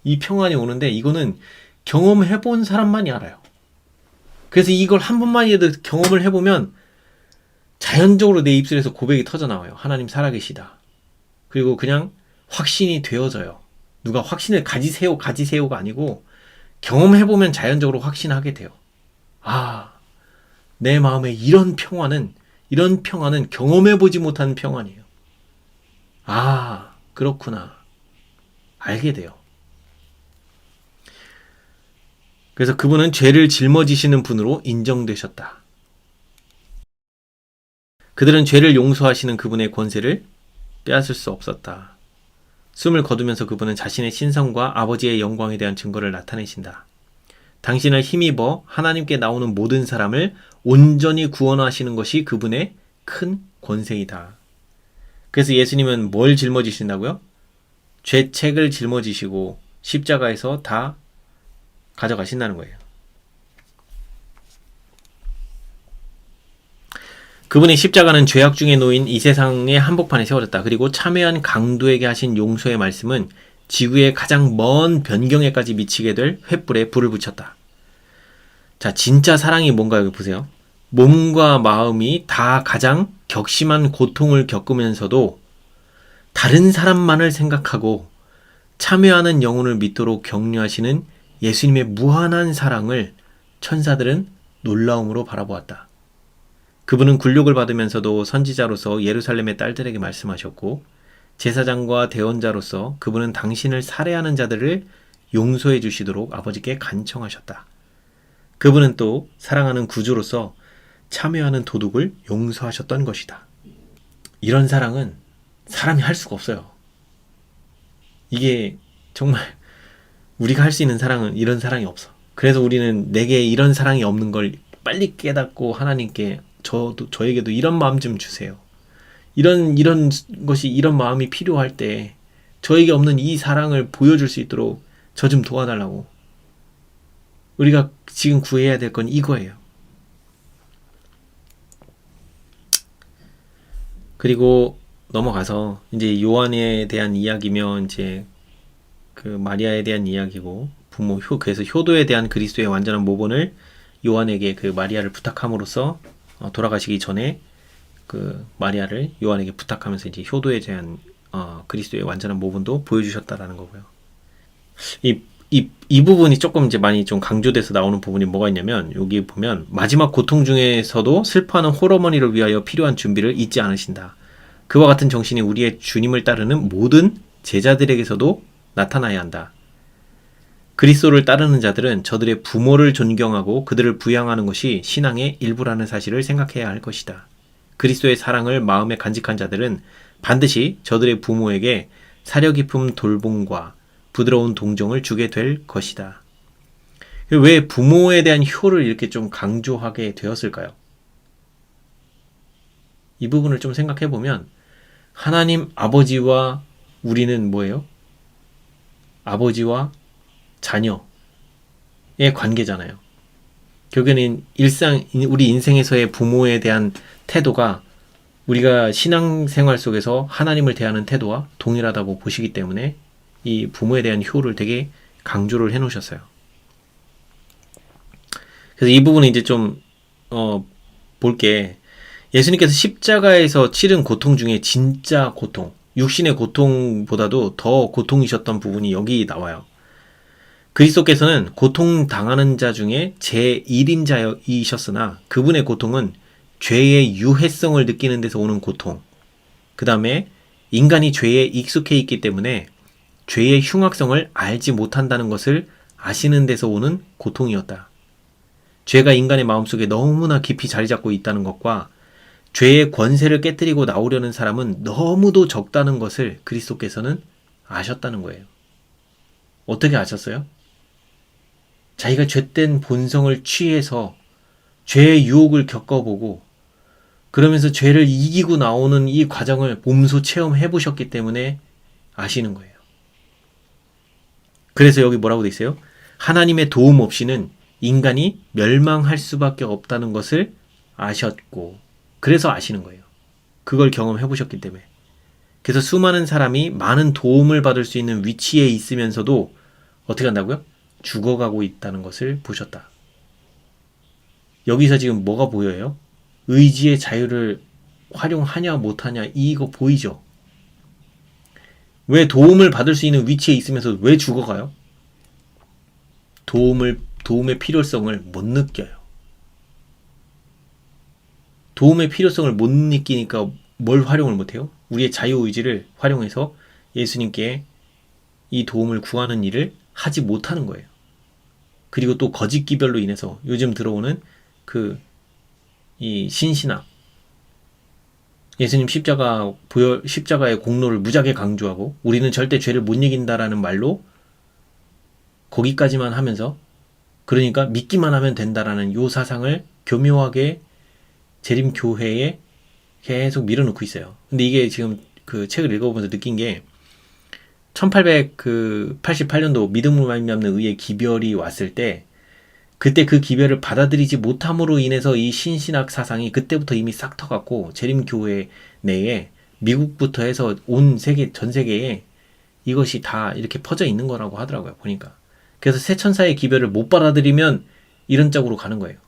이 평안이 오는데 이거는 경험해본 사람만이 알아요. 그래서 이걸 한 번만이라도 경험을 해보면 자연적으로 내 입술에서 고백이 터져나와요. 하나님 살아계시다. 그리고 그냥 확신이 되어져요. 누가 확신을 가지세요가 아니고 경험해보면 자연적으로 확신하게 돼요. 아, 내 마음에 이런 평화는 경험해보지 못한 평안이에요. 아, 그렇구나. 알게 돼요. 그래서 그분은 죄를 짊어지시는 분으로 인정되셨다. 그들은 죄를 용서하시는 그분의 권세를 빼앗을 수 없었다. 숨을 거두면서 그분은 자신의 신성과 아버지의 영광에 대한 증거를 나타내신다. 당신을 힘입어 하나님께 나오는 모든 사람을 온전히 구원하시는 것이 그분의 큰 권세이다. 그래서 예수님은 뭘 짊어지신다고요? 죄책을 짊어지시고 십자가에서 다 가져가신다는 거예요. 그분의 십자가는 죄악 중에 놓인 이 세상의 한복판에 세워졌다. 그리고 참회한 강도에게 하신 용서의 말씀은 지구의 가장 먼 변경에까지 미치게 될 횃불에 불을 붙였다. 자, 진짜 사랑이 뭔가 여기 보세요. 몸과 마음이 다 가장 격심한 고통을 겪으면서도 다른 사람만을 생각하고 참여하는 영혼을 믿도록 격려하시는 예수님의 무한한 사랑을 천사들은 놀라움으로 바라보았다. 그분은 굴욕을 받으면서도 선지자로서 예루살렘의 딸들에게 말씀하셨고 제사장과 대언자로서 그분은 당신을 살해하는 자들을 용서해 주시도록 아버지께 간청하셨다. 그분은 또 사랑하는 구주로서 참여하는 도둑을 용서하셨던 것이다. 이런 사랑은 사람이 할 수가 없어요. 이게 정말 우리가 할 수 있는 사랑은 이런 사랑이 없어. 그래서 우리는 내게 이런 사랑이 없는 걸 빨리 깨닫고 하나님께 저에게도 이런 마음 좀 주세요. 이런 것이 이런 마음이 필요할 때 저에게 없는 이 사랑을 보여줄 수 있도록 저 좀 도와달라고. 우리가 지금 구해야 될 건 이거예요. 그리고 넘어가서 이제 요한에 대한 이야기면 이제 그 마리아에 대한 이야기고 그래서 효도에 대한 그리스도의 완전한 모본을 요한에게 그 마리아를 부탁함으로써 돌아가시기 전에 그 마리아를 요한에게 부탁하면서 이제 효도에 대한 그리스도의 완전한 모본도 보여주셨다라는 거고요. 이 부분이 조금 이제 많이 좀 강조돼서 나오는 부분이 뭐가 있냐면 여기 보면 마지막 고통 중에서도 슬퍼하는 홀어머니를 위하여 필요한 준비를 잊지 않으신다. 그와 같은 정신이 우리의 주님을 따르는 모든 제자들에게서도 나타나야 한다. 그리스도를 따르는 자들은 저들의 부모를 존경하고 그들을 부양하는 것이 신앙의 일부라는 사실을 생각해야 할 것이다. 그리스도의 사랑을 마음에 간직한 자들은 반드시 저들의 부모에게 사려 깊은 돌봄과 부드러운 동정을 주게 될 것이다. 왜 부모에 대한 효를 이렇게 좀 강조하게 되었을까요? 이 부분을 좀 생각해 보면 하나님 아버지와 우리는 뭐예요? 아버지와 자녀의 관계잖아요. 결국에는 우리 인생에서의 부모에 대한 태도가 우리가 신앙생활 속에서 하나님을 대하는 태도와 동일하다고 보시기 때문에 이 부모에 대한 효를 되게 강조를 해 놓으셨어요. 그래서 이 부분은 이제 좀 볼게. 예수님께서 십자가에서 치른 고통 중에 진짜 고통, 육신의 고통보다도 더 고통이셨던 부분이 여기 나와요. 그리스도께서는 고통당하는 자 중에 제1인자이셨으나 그분의 고통은 죄의 유해성을 느끼는 데서 오는 고통, 그 다음에 인간이 죄에 익숙해 있기 때문에 죄의 흉악성을 알지 못한다는 것을 아시는 데서 오는 고통이었다. 죄가 인간의 마음속에 너무나 깊이 자리 잡고 있다는 것과 죄의 권세를 깨뜨리고 나오려는 사람은 너무도 적다는 것을 그리스도께서는 아셨다는 거예요. 어떻게 아셨어요? 자기가 죄된 본성을 취해서 죄의 유혹을 겪어보고 그러면서 죄를 이기고 나오는 이 과정을 몸소 체험해 보셨기 때문에 아시는 거예요. 그래서 여기 뭐라고 돼 있어요? 하나님의 도움 없이는 인간이 멸망할 수밖에 없다는 것을 아셨고, 그래서 아시는 거예요. 그걸 경험해 보셨기 때문에. 그래서 수많은 사람이 많은 도움을 받을 수 있는 위치에 있으면서도 어떻게 한다고요? 죽어가고 있다는 것을 보셨다. 여기서 지금 뭐가 보여요? 의지의 자유를 활용하냐 못하냐 이거 보이죠? 왜 도움을 받을 수 있는 위치에 있으면서 왜 죽어가요? 도움의 필요성을 못 느껴요. 도움의 필요성을 못 느끼니까 뭘 활용을 못해요? 우리의 자유의지를 활용해서 예수님께 이 도움을 구하는 일을 하지 못하는 거예요. 그리고 또 거짓 기별로 인해서 요즘 들어오는 이 신신학, 예수님 십자가의 공로를 무지하게 강조하고 우리는 절대 죄를 못 이긴다라는 말로 거기까지만 하면서, 그러니까 믿기만 하면 된다라는 요 사상을 교묘하게 재림교회에 계속 밀어넣고 있어요. 근데 이게 지금 그 책을 읽어보면서 느낀 게 1888년도 믿음으로 말미암는 의의 기별이 왔을 때 그때 그 기별을 받아들이지 못함으로 인해서 이 신신학 사상이 그때부터 이미 싹 터갖고 재림교회 내에 미국부터 해서 온 세계, 전 세계에 이것이 다 이렇게 퍼져 있는 거라고 하더라고요, 보니까. 그래서 새 천사의 기별을 못 받아들이면 이런 쪽으로 가는 거예요.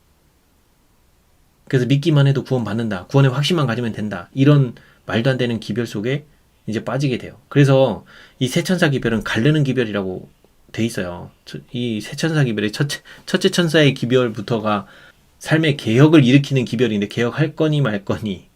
그래서 믿기만 해도 구원 받는다. 구원의 확신만 가지면 된다. 이런 말도 안 되는 기별 속에 이제 빠지게 돼요. 그래서 이 새 천사 기별은 가르는 기별이라고 돼 있어요. 이 새 천사 기별의 첫째 천사의 기별부터가 삶의 개혁을 일으키는 기별인데, 개혁할 거니 말 거니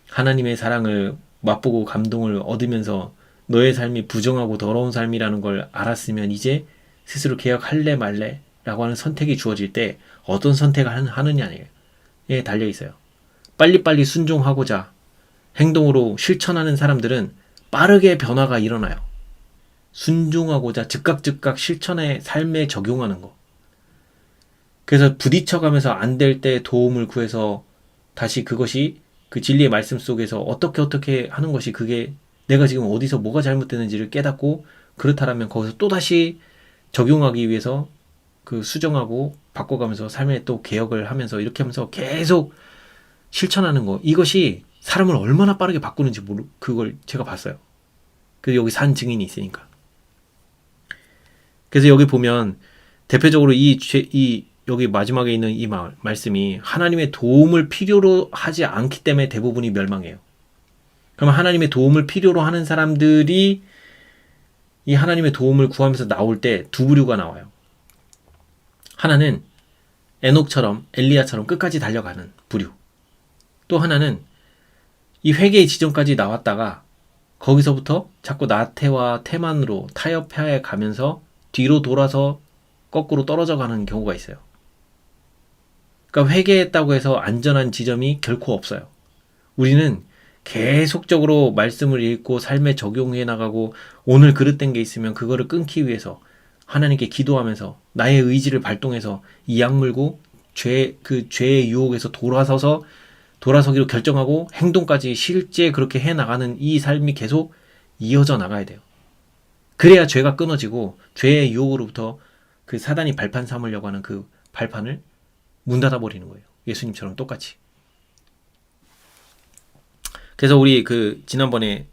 하나님의 사랑을 맛보고 감동을 얻으면서 너의 삶이 부정하고 더러운 삶이라는 걸 알았으면 이제 스스로 개혁할래 말래 라고 하는 선택이 주어질 때 어떤 선택을 하느냐에 달려 있어요. 빨리빨리 순종하고자 행동으로 실천하는 사람들은 빠르게 변화가 일어나요. 순종하고자 즉각 실천의 삶에 적용하는 거. 그래서 부딪혀가면서 안 될 때 도움을 구해서 다시 그것이 그 진리의 말씀 속에서 어떻게 하는 것이, 그게 내가 지금 어디서 뭐가 잘못되는지를 깨닫고 그렇다라면 거기서 또다시 적용하기 위해서 그 수정하고 바꿔가면서 삶에 또 개혁을 하면서 이렇게 하면서 계속 실천하는 거. 이것이 사람을 얼마나 빠르게 바꾸는지 그걸 제가 봤어요. 그래서 여기 산 증인이 있으니까. 그래서 여기 보면 대표적으로 여기 마지막에 있는 이 말씀이 하나님의 도움을 필요로 하지 않기 때문에 대부분이 멸망해요. 그러면 하나님의 도움을 필요로 하는 사람들이 이 하나님의 도움을 구하면서 나올 때 두 부류가 나와요. 하나는 에녹처럼 엘리야처럼 끝까지 달려가는 부류. 또 하나는 이 회개의 지점까지 나왔다가 거기서부터 자꾸 나태와 태만으로 타협해 가면서 뒤로 돌아서 거꾸로 떨어져 가는 경우가 있어요. 그러니까 회개했다고 해서 안전한 지점이 결코 없어요. 우리는 계속적으로 말씀을 읽고 삶에 적용해 나가고 오늘 그릇된 게 있으면 그거를 끊기 위해서 하나님께 기도하면서 나의 의지를 발동해서 이 약물고 죄의 유혹에서 돌아서기로 결정하고 행동까지 실제 그렇게 해 나가는 이 삶이 계속 이어져 나가야 돼요. 그래야 죄가 끊어지고 죄의 유혹으로부터 그 사단이 발판 삼으려고 하는 그 발판을 문 닫아 버리는 거예요. 예수님처럼 똑같이. 그래서 우리 지난번에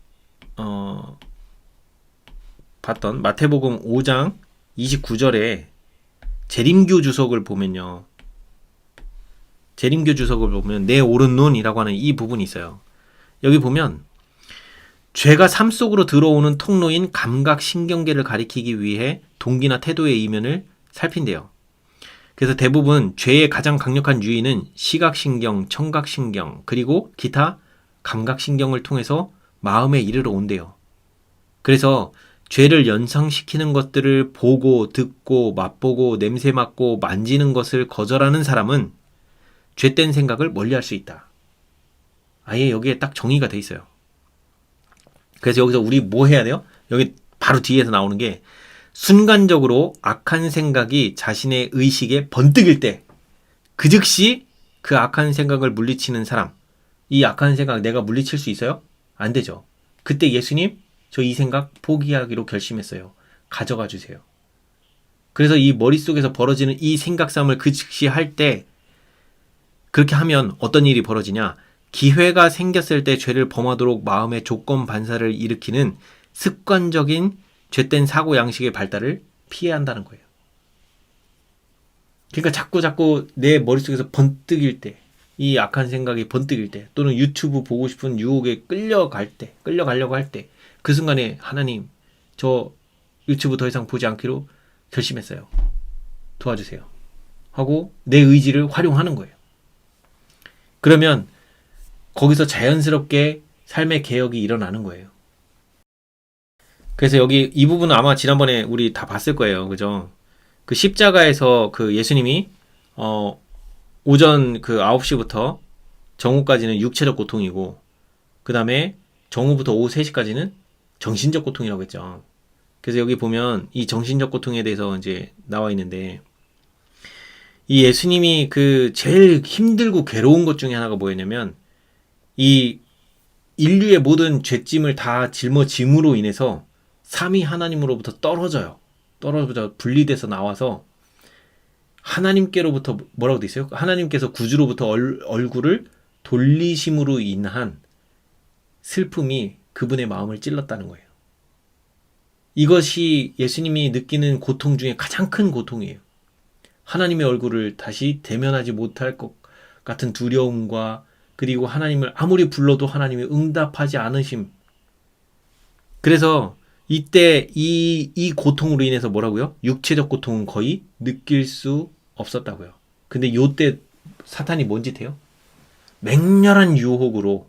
봤던 마태복음 5장 29절에 재림교 주석을 보면요. 재림교 주석을 보면 내 오른 눈이라고 하는 이 부분이 있어요. 여기 보면 죄가 삶 속으로 들어오는 통로인 감각신경계를 가리키기 위해 동기나 태도의 이면을 살핀대요. 그래서 대부분 죄의 가장 강력한 유인은 시각신경, 청각신경, 그리고 기타 감각신경을 통해서 마음에 이르러 온대요. 그래서 죄를 연상시키는 것들을 보고, 듣고, 맛보고, 냄새 맡고, 만지는 것을 거절하는 사람은 죄된 생각을 멀리할 수 있다. 아예 여기에 딱 정의가 돼 있어요. 그래서 여기서 우리 뭐 해야 돼요? 여기 바로 뒤에서 나오는 게 순간적으로 악한 생각이 자신의 의식에 번뜩일 때 그 즉시 그 악한 생각을 물리치는 사람, 이 악한 생각 내가 물리칠 수 있어요? 안 되죠. 그때 예수님, 저 이 생각 포기하기로 결심했어요. 가져가 주세요. 그래서 이 머릿속에서 벌어지는 이 생각 싸움을 그 즉시 할 때, 그렇게 하면 어떤 일이 벌어지냐? 기회가 생겼을 때 죄를 범하도록 마음의 조건 반사를 일으키는 습관적인 죄된 사고 양식의 발달을 피해야 한다는 거예요. 그러니까 자꾸 내 머릿속에서 번뜩일 때, 이 악한 생각이 번뜩일 때, 또는 유튜브 보고 싶은 유혹에 끌려가려고 할 때, 그 순간에 하나님, 저 유튜브 더 이상 보지 않기로 결심했어요. 도와주세요. 하고 내 의지를 활용하는 거예요. 그러면 거기서 자연스럽게 삶의 개혁이 일어나는 거예요. 그래서 여기 이 부분은 아마 지난번에 우리 다 봤을 거예요. 그죠? 그 십자가에서 그 예수님이 오전 그 9시부터 정오까지는 육체적 고통이고, 그 다음에 정오부터 오후 3시까지는 정신적 고통이라고 했죠. 그래서 여기 보면 이 정신적 고통에 대해서 이제 나와 있는데, 이 예수님이 그 제일 힘들고 괴로운 것 중에 하나가 뭐였냐면, 이 인류의 모든 죄짐을 다 짊어짐으로 인해서 삼위 하나님으로부터 떨어져 분리돼서 나와서 하나님께로부터 뭐라고 돼 있어요? 하나님께서 구주로부터 얼굴을 돌리심으로 인한 슬픔이 그분의 마음을 찔렀다는 거예요. 이것이 예수님이 느끼는 고통 중에 가장 큰 고통이에요. 하나님의 얼굴을 다시 대면하지 못할 것 같은 두려움과, 그리고 하나님을 아무리 불러도 하나님이 응답하지 않으심. 그래서 이때 이 고통으로 인해서 뭐라고요? 육체적 고통은 거의 느낄 수 없었다고요. 근데 요때 사탄이 뭔 짓 해요? 맹렬한 유혹으로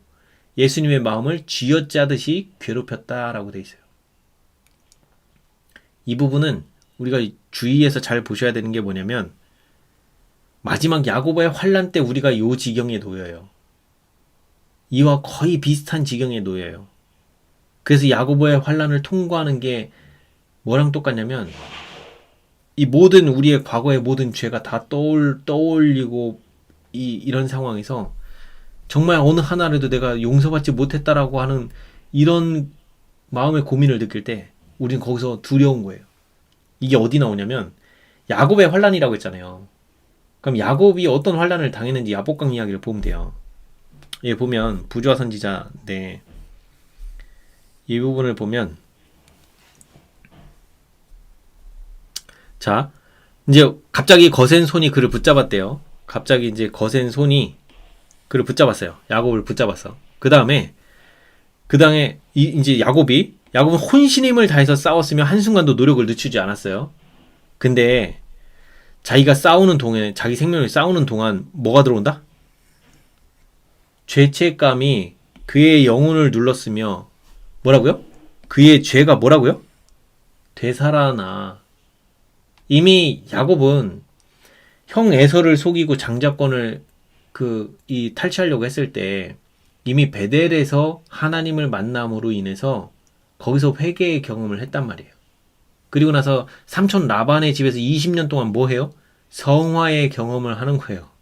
예수님의 마음을 쥐어짜듯이 괴롭혔다라고 돼 있어요. 이 부분은 우리가 주의해서 잘 보셔야 되는 게 뭐냐면, 마지막 야고보의 환난 때 우리가 요 지경에 놓여요. 이와 거의 비슷한 지경에 놓여요. 그래서 야고보의 환난을 통과하는 게 뭐랑 똑같냐면, 이 모든 우리의 과거의 모든 죄가 다 떠올리고 이런 상황에서 정말 어느 하나라도 내가 용서받지 못했다라고 하는 이런 마음의 고민을 느낄 때 우리는 거기서 두려운 거예요. 이게 어디 나오냐면 야곱의 환난이라고 했잖아요. 그럼 야곱이 어떤 환난을 당했는지 야복강 이야기를 보면 돼요. 예, 보면 부조화 선지자인데 이 부분을 보면, 자, 이제 갑자기 거센 손이 그를 붙잡았대요. 갑자기 이제 거센 손이 그를 붙잡았어요. 야곱을 붙잡았어. 그 다음에 이제 야곱은 혼신의 힘을 다해서 싸웠으며 한순간도 노력을 늦추지 않았어요. 근데 자기가 싸우는 동안, 자기 생명을 싸우는 동안 뭐가 들어온다? 죄책감이 그의 영혼을 눌렀으며, 뭐라고요? 그의 죄가 뭐라고요? 되살아나. 이미 야곱은 형 에서를 속이고 장자권을 탈취하려고 했을 때 이미 베델에서 하나님을 만남으로 인해서 거기서 회개의 경험을 했단 말이에요. 그리고 나서 삼촌 라반의 집에서 20년 동안 뭐 해요? 성화의 경험을 하는 거예요.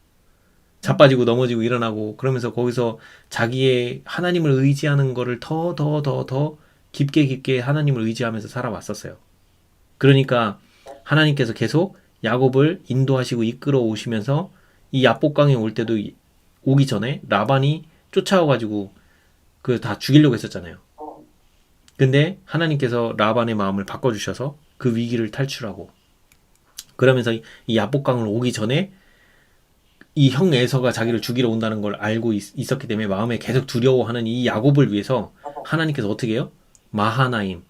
자빠지고 넘어지고 일어나고, 그러면서 거기서 자기의 하나님을 의지하는 거를 더 깊게 하나님을 의지하면서 살아왔었어요. 그러니까 하나님께서 계속 야곱을 인도하시고 이끌어 오시면서 이 야복강에 올 때도 오기 전에 라반이 쫓아와가지고 그 다 죽이려고 했었잖아요. 근데 하나님께서 라반의 마음을 바꿔주셔서 그 위기를 탈출하고, 그러면서 이 야복강을 오기 전에 이 형 에서가 자기를 죽이러 온다는 걸 알고 있었기 때문에 마음에 계속 두려워하는 이 야곱을 위해서 하나님께서 어떻게 해요? 마하나임,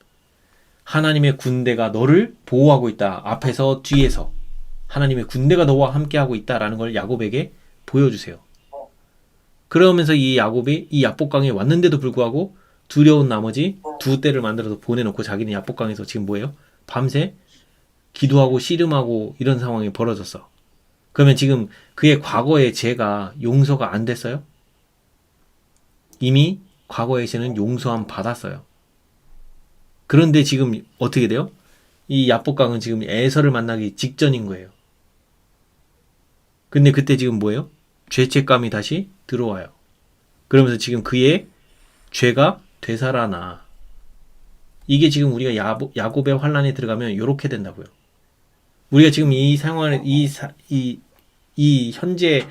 하나님의 군대가 너를 보호하고 있다. 앞에서 뒤에서 하나님의 군대가 너와 함께하고 있다라는 걸 야곱에게 보여주세요. 그러면서 이 야곱이 이 야복강에 왔는데도 불구하고 두려운 나머지 두 떼를 만들어서 보내놓고 자기는 야복강에서 지금 뭐예요? 밤새 기도하고 씨름하고 이런 상황이 벌어졌어. 그러면 지금 그의 과거의 죄가 용서가 안 됐어요? 이미 과거의 죄는 용서함 받았어요. 그런데 지금 어떻게 돼요? 이 야복강은 지금 에서를 만나기 직전인 거예요. 근데 그때 지금 뭐예요? 죄책감이 다시 들어와요. 그러면서 지금 그의 죄가 되살아나. 이게 지금 우리가 야곱의 환란에 들어가면 이렇게 된다고요. 우리가 지금 이 상황을 이 현재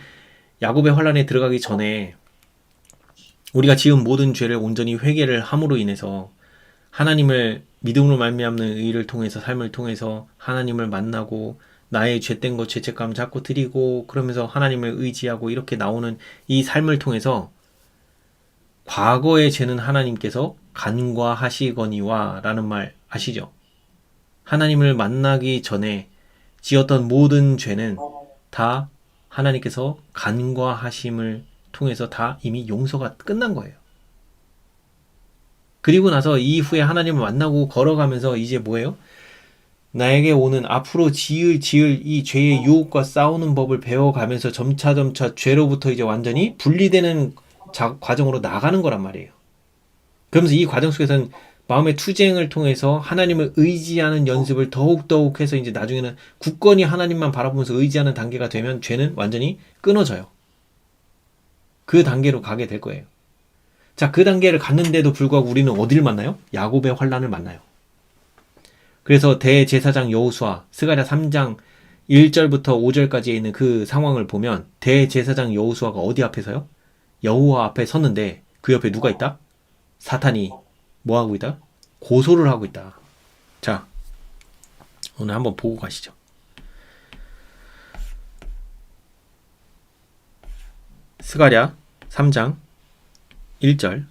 야곱의 환란에 들어가기 전에 우리가 지은 모든 죄를 온전히 회개를 함으로 인해서 하나님을 믿음으로 말미암는 의를 통해서 삶을 통해서 하나님을 만나고 나의 죄된 것 죄책감 자꾸 드리고 그러면서 하나님을 의지하고 이렇게 나오는 이 삶을 통해서 과거의 죄는 하나님께서 간과하시거니와 라는 말 아시죠? 하나님을 만나기 전에 지었던 모든 죄는 다 하나님께서 간과하심을 통해서 다 이미 용서가 끝난 거예요. 그리고 나서 이후에 하나님을 만나고 걸어가면서 이제 뭐예요? 나에게 오는 앞으로 지을 이 죄의 유혹과 싸우는 법을 배워가면서 점차 죄로부터 이제 완전히 분리되는 과정으로 나가는 거란 말이에요. 그러면서 이 과정 속에서는 마음의 투쟁을 통해서 하나님을 의지하는 연습을 더욱 해서 이제 나중에는 굳건히 하나님만 바라보면서 의지하는 단계가 되면 죄는 완전히 끊어져요. 그 단계로 가게 될 거예요. 자, 그 단계를 갔는데도 불구하고 우리는 어디를 만나요? 야곱의 환란을 만나요. 그래서 대제사장 여호수아 스가랴 3장 1절부터 5절까지에 있는 그 상황을 보면 대제사장 여호수아가 어디 앞에 서요? 여호와 앞에 섰는데 그 옆에 누가 있다? 사탄이 뭐 하고 있다? 고소를 하고 있다. 자, 오늘 한번 보고 가시죠. 스가랴 3장 1절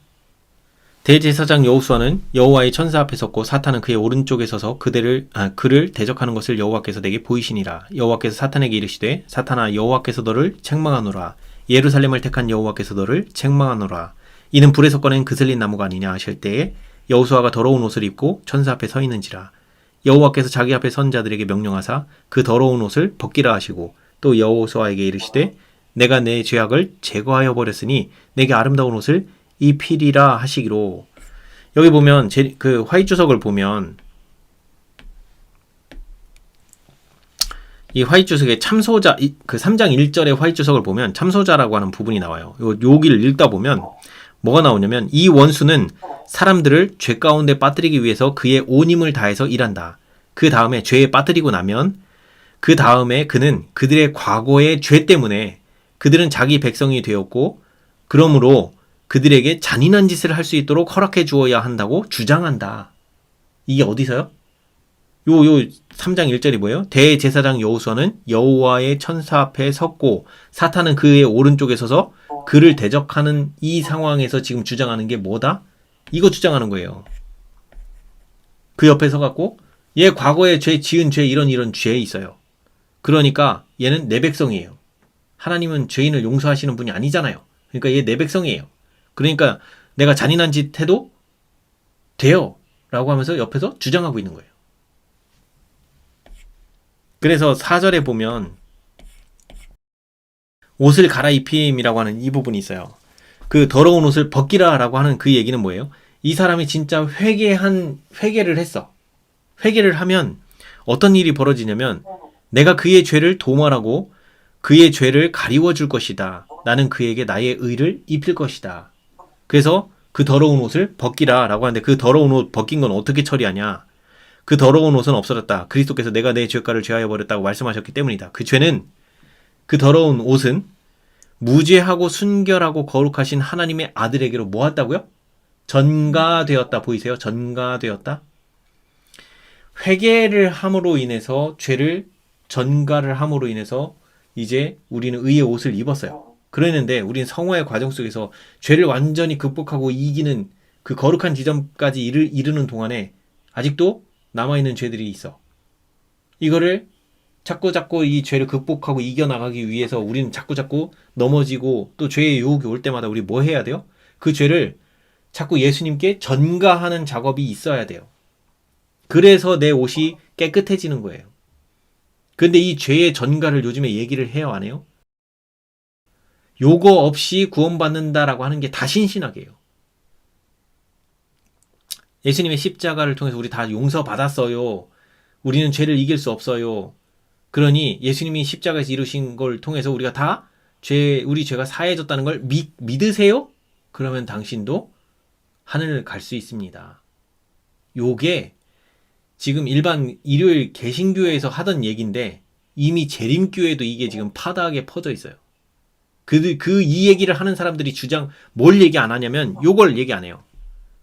대제사장 여호수아는 여호와의 천사 앞에 섰고 사탄은 그의 오른쪽에 서서 그를 대적하는 것을 여호와께서 내게 보이시니라. 여호와께서 사탄에게 이르시되 사탄아 여호와께서 너를 책망하노라. 예루살렘을 택한 여호와께서 너를 책망하노라. 이는 불에서 꺼낸 그슬린 나무가 아니냐 하실 때에 여호수아가 더러운 옷을 입고 천사 앞에 서 있는지라. 여호와께서 자기 앞에 선 자들에게 명령하사 그 더러운 옷을 벗기라 하시고 또 여호수아에게 이르시되 내가 내 죄악을 제거하여 버렸으니 내게 아름다운 옷을 입히리라 하시기로. 여기 보면 그 화이 주석을 보면 이 화이 주석의 참소자 그 3장 1절의 화이 주석을 보면 참소자라고 하는 부분이 나와요. 여기를 읽다 보면 뭐가 나오냐면 이 원수는 사람들을 죄 가운데 빠뜨리기 위해서 그의 온 힘을 다해서 일한다. 그 다음에 죄에 빠뜨리고 나면 그 다음에 그는 그들의 과거의 죄 때문에 그들은 자기 백성이 되었고 그러므로 그들에게 잔인한 짓을 할 수 있도록 허락해 주어야 한다고 주장한다. 이게 어디서요? 요 3장 1절이 뭐예요? 대제사장 여호수아는 여호와의 천사 앞에 섰고 사탄은 그의 오른쪽에 서서 그를 대적하는 이 상황에서 지금 주장하는 게 뭐다? 이거 주장하는 거예요. 그 옆에 서갖고 얘 과거에 지은 죄 이런 죄 있어요. 그러니까 얘는 내 백성이에요. 하나님은 죄인을 용서하시는 분이 아니잖아요. 그러니까 얘 내 백성이에요. 그러니까 내가 잔인한 짓 해도 돼요. 라고 하면서 옆에서 주장하고 있는 거예요. 그래서 4절에 보면 옷을 갈아입힘이라고 하는 이 부분이 있어요. 그 더러운 옷을 벗기라 라고 하는 그 얘기는 뭐예요? 이 사람이 진짜 회개를 했어. 회개를 하면 어떤 일이 벌어지냐면 내가 그의 죄를 도말하고 그의 죄를 가리워 줄 것이다. 나는 그에게 나의 의를 입힐 것이다. 그래서 그 더러운 옷을 벗기라 라고 하는데 그 더러운 옷 벗긴 건 어떻게 처리하냐? 그 더러운 옷은 없어졌다. 그리스도께서 내가 내 죄가를 죄하여 버렸다고 말씀하셨기 때문이다. 그 더러운 옷은 무죄하고 순결하고 거룩하신 하나님의 아들에게로 모았다고요? 전가되었다. 보이세요? 전가되었다. 회개를 함으로 인해서 죄를 전가를 함으로 인해서 이제 우리는 의의 옷을 입었어요. 그랬는데 우리는 성화의 과정 속에서 죄를 완전히 극복하고 이기는 그 거룩한 지점까지 이르는 동안에 아직도 남아있는 죄들이 있어. 이거를 자꾸 이 죄를 극복하고 이겨나가기 위해서 우리는 자꾸 넘어지고 또 죄의 유혹이 올 때마다 우리 뭐 해야 돼요? 그 죄를 자꾸 예수님께 전가하는 작업이 있어야 돼요. 그래서 내 옷이 깨끗해지는 거예요. 근데 이 죄의 전가를 요즘에 얘기를 해요, 안 해요? 요거 없이 구원받는다라고 하는 게 다 신신하게요. 예수님의 십자가를 통해서 우리 다 용서받았어요. 우리는 죄를 이길 수 없어요. 그러니 예수님이 십자가에서 이루신 걸 통해서 우리가 다 우리 죄가 사해졌다는 걸 믿으세요? 그러면 당신도 하늘을 갈 수 있습니다. 요게 지금 일반 일요일 개신교에서 하던 얘기인데 이미 재림교에도 이게 지금 파다하게 퍼져 있어요. 이 얘기를 하는 사람들이 뭘 얘기 안 하냐면 요걸 얘기 안 해요.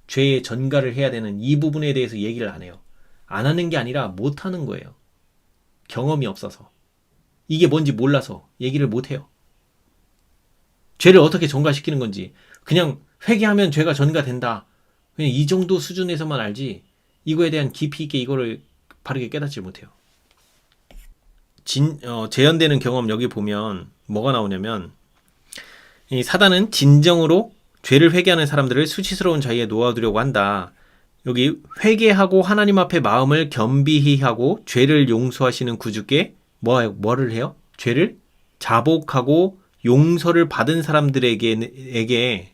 죄의 전가를 해야 되는 이 부분에 대해서 얘기를 안 해요. 안 하는 게 아니라 못 하는 거예요. 경험이 없어서. 이게 뭔지 몰라서 얘기를 못 해요. 죄를 어떻게 전가시키는 건지. 그냥 회개하면 죄가 전가된다. 그냥 이 정도 수준에서만 알지 이거에 대한 깊이 있게 이거를 바르게 깨닫지 못해요. 재현되는 경험 여기 보면 뭐가 나오냐면 이 사단은 진정으로 죄를 회개하는 사람들을 수치스러운 자리에 놓아두려고 한다. 여기 회개하고 하나님 앞에 마음을 겸비히 하고 죄를 용서하시는 구주께 뭐를 해요? 죄를 자복하고 용서를 받은 사람들에게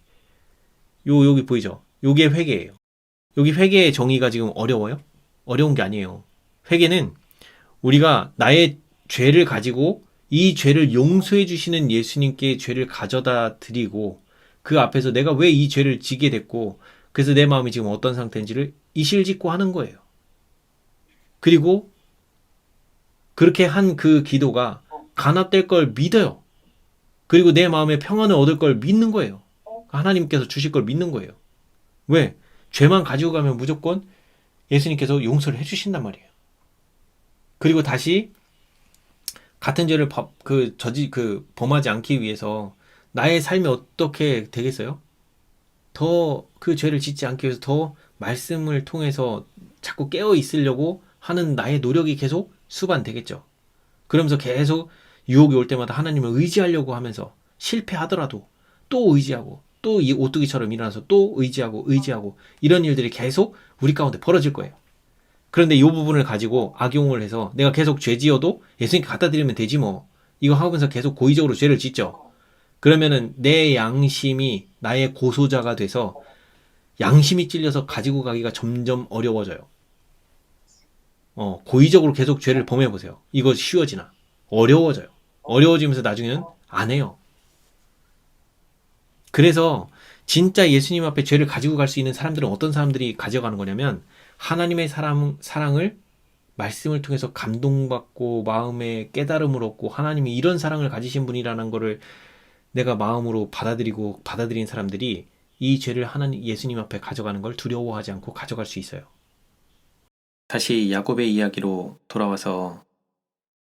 여기 보이죠? 요게 회개예요. 여기 회개의 정의가 지금 어려워요? 어려운 게 아니에요. 회개는 우리가 나의 죄를 가지고 이 죄를 용서해 주시는 예수님께 죄를 가져다 드리고 그 앞에서 내가 왜 이 죄를 지게 됐고 그래서 내 마음이 지금 어떤 상태인지를 이실직고 하는 거예요. 그리고 그렇게 한 그 기도가 간합될 걸 믿어요. 그리고 내 마음에 평안을 얻을 걸 믿는 거예요. 하나님께서 주실 걸 믿는 거예요. 왜? 죄만 가지고 가면 무조건 예수님께서 용서를 해주신단 말이에요. 그리고 다시 같은 죄를 범하지 않기 위해서 나의 삶이 어떻게 되겠어요? 더 그 죄를 짓지 않기 위해서 더 말씀을 통해서 자꾸 깨어 있으려고 하는 나의 노력이 계속 수반되겠죠. 그러면서 계속 유혹이 올 때마다 하나님을 의지하려고 하면서 실패하더라도 또 의지하고 또 이 오뚜기처럼 일어나서 또 의지하고 이런 일들이 계속 우리 가운데 벌어질 거예요. 그런데 이 부분을 가지고 악용을 해서 내가 계속 죄 지어도 예수님께 갖다 드리면 되지 뭐. 이거 하면서 계속 고의적으로 죄를 짓죠. 그러면은 내 양심이 나의 고소자가 돼서 양심이 찔려서 가지고 가기가 점점 어려워져요. 고의적으로 계속 죄를 범해보세요. 이거 쉬워지나? 어려워져요. 어려워지면서 나중에는 안 해요. 그래서 진짜 예수님 앞에 죄를 가지고 갈 수 있는 사람들은 어떤 사람들이 가져가는 거냐면 하나님의 사랑을 말씀을 통해서 감동받고 마음에 깨달음을 얻고 하나님이 이런 사랑을 가지신 분이라는 거를 내가 마음으로 받아들인 사람들이 이 죄를 예수님 앞에 가져가는 걸 두려워하지 않고 가져갈 수 있어요. 다시 야곱의 이야기로 돌아와서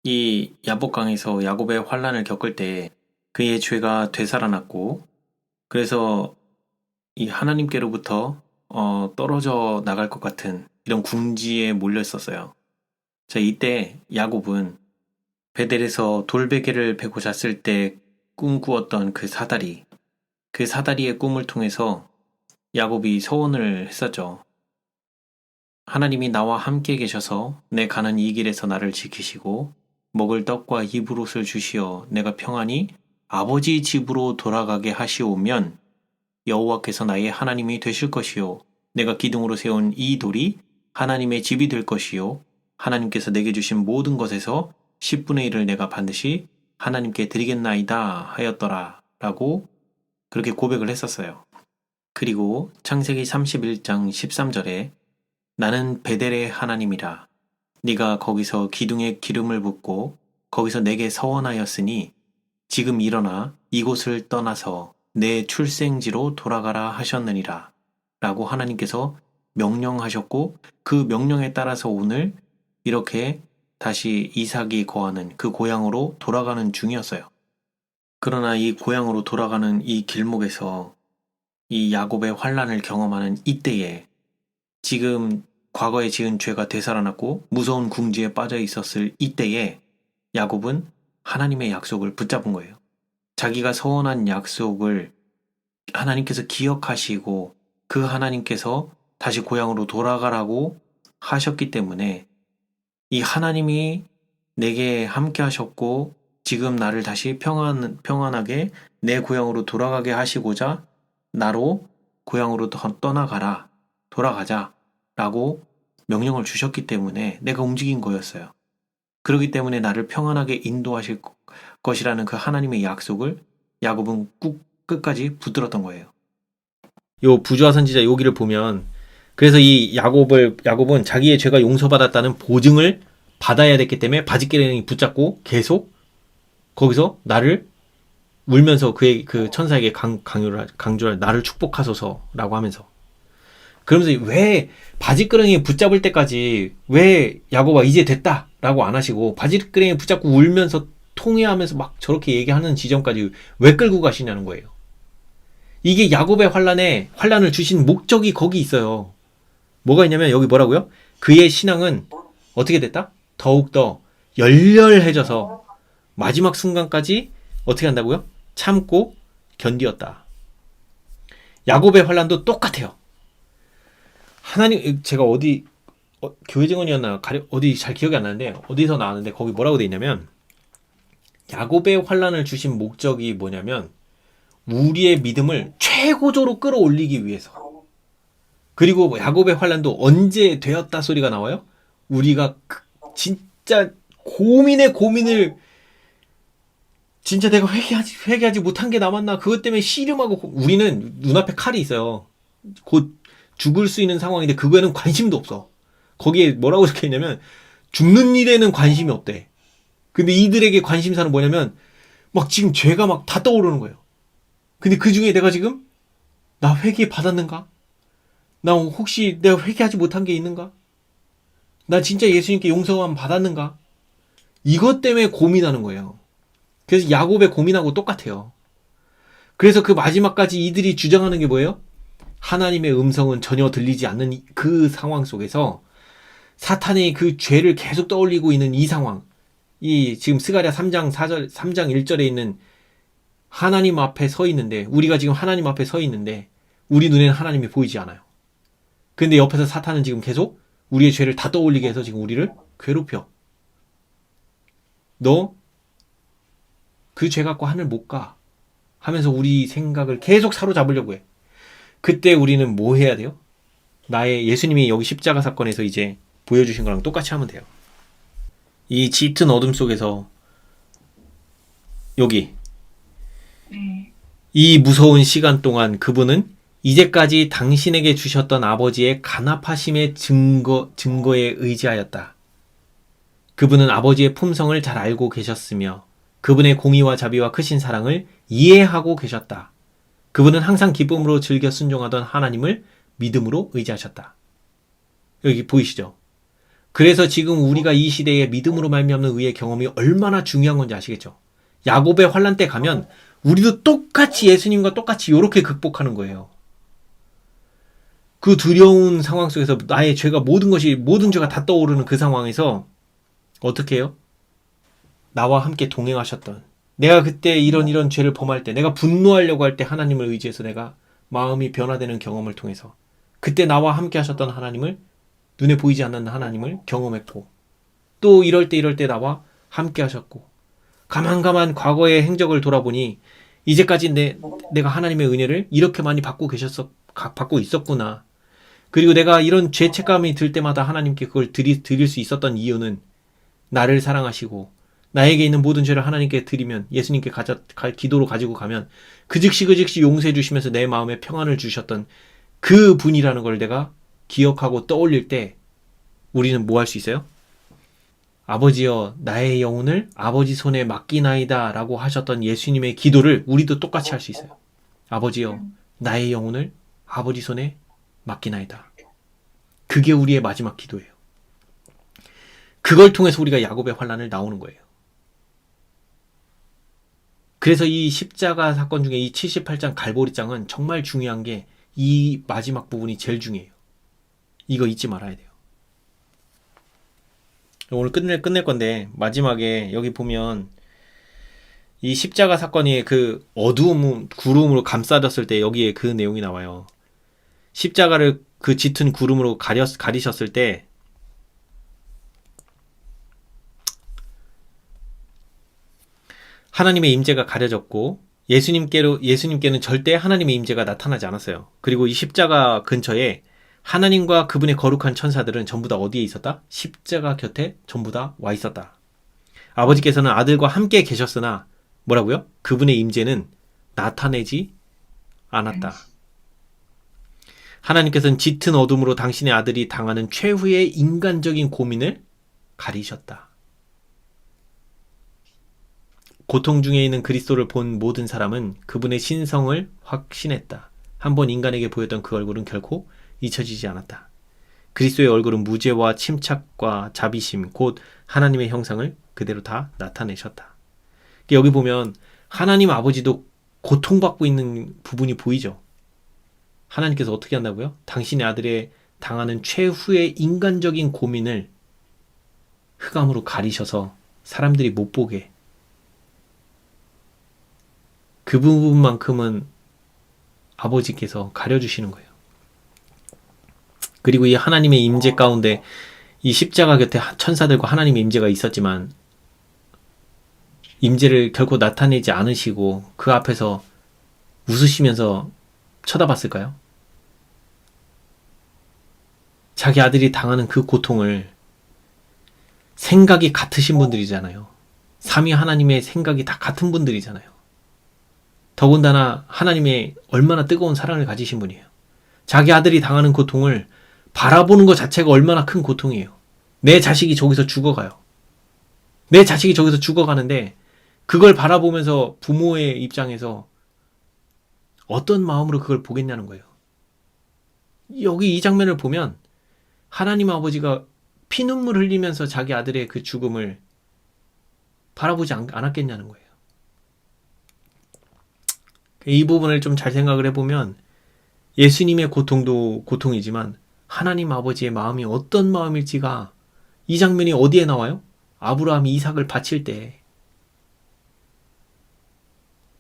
이 야복강에서 야곱의 환난을 겪을 때 그의 죄가 되살아났고 그래서 이 하나님께로부터 떨어져 나갈 것 같은 이런 궁지에 몰려 있었어요. 자, 이때 야곱은 베델에서 돌베개를 베고 잤을 때 꿈꾸었던 그 사다리의 꿈을 통해서 야곱이 서원을 했었죠. 하나님이 나와 함께 계셔서 내 가는 이 길에서 나를 지키시고 먹을 떡과 입을 옷을 주시어 내가 평안히 아버지 집으로 돌아가게 하시오면 여호와께서 나의 하나님이 되실 것이요 내가 기둥으로 세운 이 돌이 하나님의 집이 될 것이요 하나님께서 내게 주신 모든 것에서 10분의 1을 내가 반드시 하나님께 드리겠나이다 하였더라 라고 그렇게 고백을 했었어요. 그리고 창세기 31장 13절에 나는 베델의 하나님이라 네가 거기서 기둥에 기름을 붓고 거기서 내게 서원하였으니 지금 일어나 이곳을 떠나서 내 출생지로 돌아가라 하셨느니라 라고 하나님께서 명령하셨고 그 명령에 따라서 오늘 이렇게 다시 이삭이 거하는 그 고향으로 돌아가는 중이었어요. 그러나 이 고향으로 돌아가는 이 길목에서 이 야곱의 환난을 경험하는 이때에 지금 과거에 지은 죄가 되살아났고 무서운 궁지에 빠져 있었을 이때에 야곱은 하나님의 약속을 붙잡은 거예요. 자기가 서원한 약속을 하나님께서 기억하시고 그 하나님께서 다시 고향으로 돌아가라고 하셨기 때문에 이 하나님이 내게 함께 하셨고 지금 나를 다시 평안하게 내 고향으로 돌아가게 하시고자 나로 고향으로 돌아가자 라고 명령을 주셨기 때문에 내가 움직인 거였어요. 그렇기 때문에 나를 평안하게 인도하실 것이라는 그 하나님의 약속을 야곱은 끝까지 붙들었던 거예요. 요 부조화 선지자 여기를 보면 그래서 이 야곱은 자기의 죄가 용서받았다는 보증을 받아야 됐기 때문에 바짓기렁이 붙잡고 계속 거기서 나를 울면서 그 천사에게 강조를 나를 축복하소서라고 하면서 그러면서 왜 바짓기렁이 붙잡을 때까지 왜 야곱아 이제 됐다라고 안 하시고 바짓기렁이 붙잡고 울면서 통회하면서 막 저렇게 얘기하는 지점까지 왜 끌고 가시냐는 거예요. 이게 야곱의 환란을 주신 목적이 거기 있어요. 뭐가 있냐면 여기 뭐라고요? 그의 신앙은 어떻게 됐다? 더욱더 열렬해져서 마지막 순간까지 어떻게 한다고요? 참고 견디었다. 야곱의 환란도 똑같아요. 하나님 제가 어디 교회 증언이었나 어디 잘 기억이 안 나는데 어디서 나왔는데 거기 뭐라고 돼 있냐면 야곱의 환란을 주신 목적이 뭐냐면 우리의 믿음을 최고조로 끌어올리기 위해서. 그리고 야곱의 환란도 언제 되었다 소리가 나와요? 우리가 진짜 고민을 진짜 내가 회개하지 못한 게 남았나 그것 때문에 씨름하고 우리는 눈앞에 칼이 있어요. 곧 죽을 수 있는 상황인데 그거에는 관심도 없어. 거기에 뭐라고 적혀있냐면 죽는 일에는 관심이 없대. 근데 이들에게 관심사는 뭐냐면 막 지금 죄가 막 다 떠오르는 거예요. 근데 그 중에 내가 지금 나 회개 받았는가? 나 혹시 내가 회개하지 못한 게 있는가? 나 진짜 예수님께 용서만 받았는가? 이것 때문에 고민하는 거예요. 그래서 야곱의 고민하고 똑같아요. 그래서 그 마지막까지 이들이 주장하는 게 뭐예요? 하나님의 음성은 전혀 들리지 않는 그 상황 속에서 사탄이 그 죄를 계속 떠올리고 있는 이 상황, 이 지금 스가랴 3장 1절에 있는 하나님 앞에 서 있는데 우리가 지금 하나님 앞에 서 있는데 우리 눈에는 하나님이 보이지 않아요. 근데 옆에서 사탄은 지금 계속 우리의 죄를 다 떠올리게 해서 지금 우리를 괴롭혀. 너 그 죄 갖고 하늘 못 가 하면서 우리 생각을 계속 사로잡으려고 해. 그때 우리는 뭐 해야 돼요? 예수님이 여기 십자가 사건에서 이제 보여주신 거랑 똑같이 하면 돼요. 이 짙은 어둠 속에서 여기 이 무서운 시간 동안 그분은 이제까지 당신에게 주셨던 아버지의 간합하심의 증거에 의지하였다. 그분은 아버지의 품성을 잘 알고 계셨으며 그분의 공의와 자비와 크신 사랑을 이해하고 계셨다. 그분은 항상 기쁨으로 즐겨 순종하던 하나님을 믿음으로 의지하셨다. 여기 보이시죠? 그래서 지금 우리가 이 시대에 믿음으로 말미암는 의의 경험이 얼마나 중요한 건지 아시겠죠? 야곱의 환란 때 가면 우리도 똑같이 예수님과 똑같이 이렇게 극복하는 거예요. 그 두려운 상황 속에서 나의 죄가 모든 죄가 다 떠오르는 그 상황에서 어떻게 해요? 나와 함께 동행하셨던 내가 그때 이런 죄를 범할 때 내가 분노하려고 할 때 하나님을 의지해서 내가 마음이 변화되는 경험을 통해서 그때 나와 함께 하셨던 하나님을 눈에 보이지 않는 하나님을 경험했고 또 이럴 때 나와 함께 하셨고 가만 과거의 행적을 돌아보니 이제까지 내가 하나님의 은혜를 이렇게 많이 받고 있었구나. 그리고 내가 이런 죄책감이 들 때마다 하나님께 그걸 드릴 수 있었던 이유는 나를 사랑하시고 나에게 있는 모든 죄를 하나님께 드리면 예수님께 기도로 가지고 가면 그 즉시 용서해 주시면서 내 마음에 평안을 주셨던 그 분이라는 걸 내가 기억하고 떠올릴 때 우리는 뭐 할 수 있어요? 아버지여 나의 영혼을 아버지 손에 맡기나이다 라고 하셨던 예수님의 기도를 우리도 똑같이 할 수 있어요. 아버지여 나의 영혼을 아버지 손에 맡기나이다. 그게 우리의 마지막 기도예요. 그걸 통해서 우리가 야곱의 환란을 나오는 거예요. 그래서 이 십자가 사건 중에 이 78장 갈보리장은 정말 중요한 게 이 마지막 부분이 제일 중요해요. 이거 잊지 말아야 돼요. 오늘 끝낼 건데 마지막에 여기 보면 이 십자가 사건이 그 어두움 구름으로 감싸졌을 때 여기에 그 내용이 나와요. 십자가를 그 짙은 구름으로 가리셨을 때 하나님의 임재가 가려졌고 예수님께는 절대 하나님의 임재가 나타나지 않았어요. 그리고 이 십자가 근처에 하나님과 그분의 거룩한 천사들은 전부 다 어디에 있었다? 십자가 곁에 전부 다 와 있었다. 아버지께서는 아들과 함께 계셨으나 뭐라고요? 그분의 임재는 나타내지 않았다. 하나님께서는 짙은 어둠으로 당신의 아들이 당하는 최후의 인간적인 고민을 가리셨다. 고통 중에 있는 그리스도를 본 모든 사람은 그분의 신성을 확신했다. 한번 인간에게 보였던 그 얼굴은 결코 잊혀지지 않았다. 그리스도의 얼굴은 무죄와 침착과 자비심, 곧 하나님의 형상을 그대로 다 나타내셨다. 여기 보면 하나님 아버지도 고통받고 있는 부분이 보이죠. 하나님께서 어떻게 한다고요? 당신의 아들의 당하는 최후의 인간적인 고민을 흑암으로 가리셔서 사람들이 못 보게, 그 부분만큼은 아버지께서 가려주시는 거예요. 그리고 이 하나님의 임재 가운데 이 십자가 곁에 천사들과 하나님의 임재가 있었지만 임재를 결코 나타내지 않으시고 그 앞에서 웃으시면서 쳐다봤을까요? 자기 아들이 당하는 그 고통을, 생각이 같으신 분들이잖아요. 삼위 하나님의 생각이 다 같은 분들이잖아요. 더군다나 하나님의 얼마나 뜨거운 사랑을 가지신 분이에요. 자기 아들이 당하는 고통을 바라보는 것 자체가 얼마나 큰 고통이에요. 내 자식이 저기서 죽어가요. 내 자식이 저기서 죽어가는데 그걸 바라보면서 부모의 입장에서 어떤 마음으로 그걸 보겠냐는 거예요. 여기 이 장면을 보면 하나님 아버지가 피눈물 흘리면서 자기 아들의 그 죽음을 바라보지 않았겠냐는 거예요. 이 부분을 좀 잘 생각을 해보면 예수님의 고통도 고통이지만 하나님 아버지의 마음이 어떤 마음일지가, 이 장면이 어디에 나와요? 아브라함이 이삭을 바칠 때,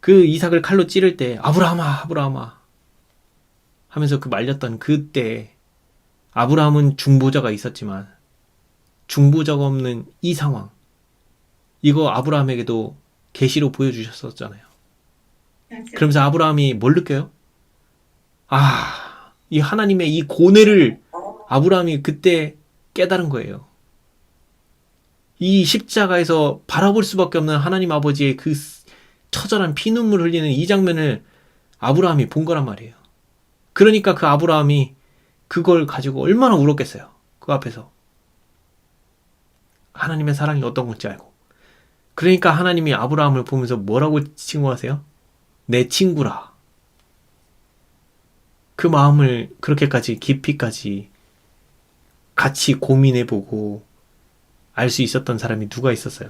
그 이삭을 칼로 찌를 때 아브라함아 아브라함아 하면서 그 말렸던 그때, 아브라함은 중보자가 있었지만 중보자가 없는 이 상황, 이거 아브라함에게도 계시로 보여주셨었잖아요. 그러면서 아브라함이 뭘 느껴요? 이 하나님의 이 고뇌를 아브라함이 그때 깨달은 거예요. 이 십자가에서 바라볼 수밖에 없는 하나님 아버지의 그 처절한 피눈물 흘리는 이 장면을 아브라함이 본 거란 말이에요. 그러니까 그 아브라함이 그걸 가지고 얼마나 울었겠어요. 그 앞에서. 하나님의 사랑이 어떤 건지 알고. 그러니까 하나님이 아브라함을 보면서 뭐라고 칭호하세요? 내 친구라. 그 마음을 그렇게까지 깊이까지 같이 고민해보고 알 수 있었던 사람이 누가 있었어요?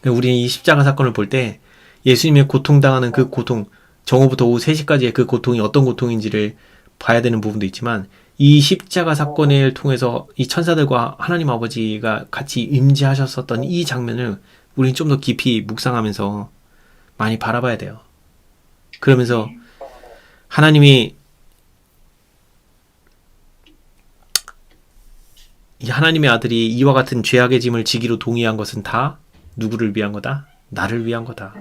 우리는 이 십자가 사건을 볼 때 예수님의 고통당하는 그 고통, 정오부터 오후 3시까지의 그 고통이 어떤 고통인지를 봐야 되는 부분도 있지만, 이 십자가 사건을 통해서 이 천사들과 하나님 아버지가 같이 임재하셨었던 이 장면을 우리는 좀 더 깊이 묵상하면서 많이 바라봐야 돼요. 그러면서 하나님이, 이 하나님의 아들이 이와 같은 죄악의 짐을 지기로 동의한 것은 다 누구를 위한 거다? 나를 위한 거다.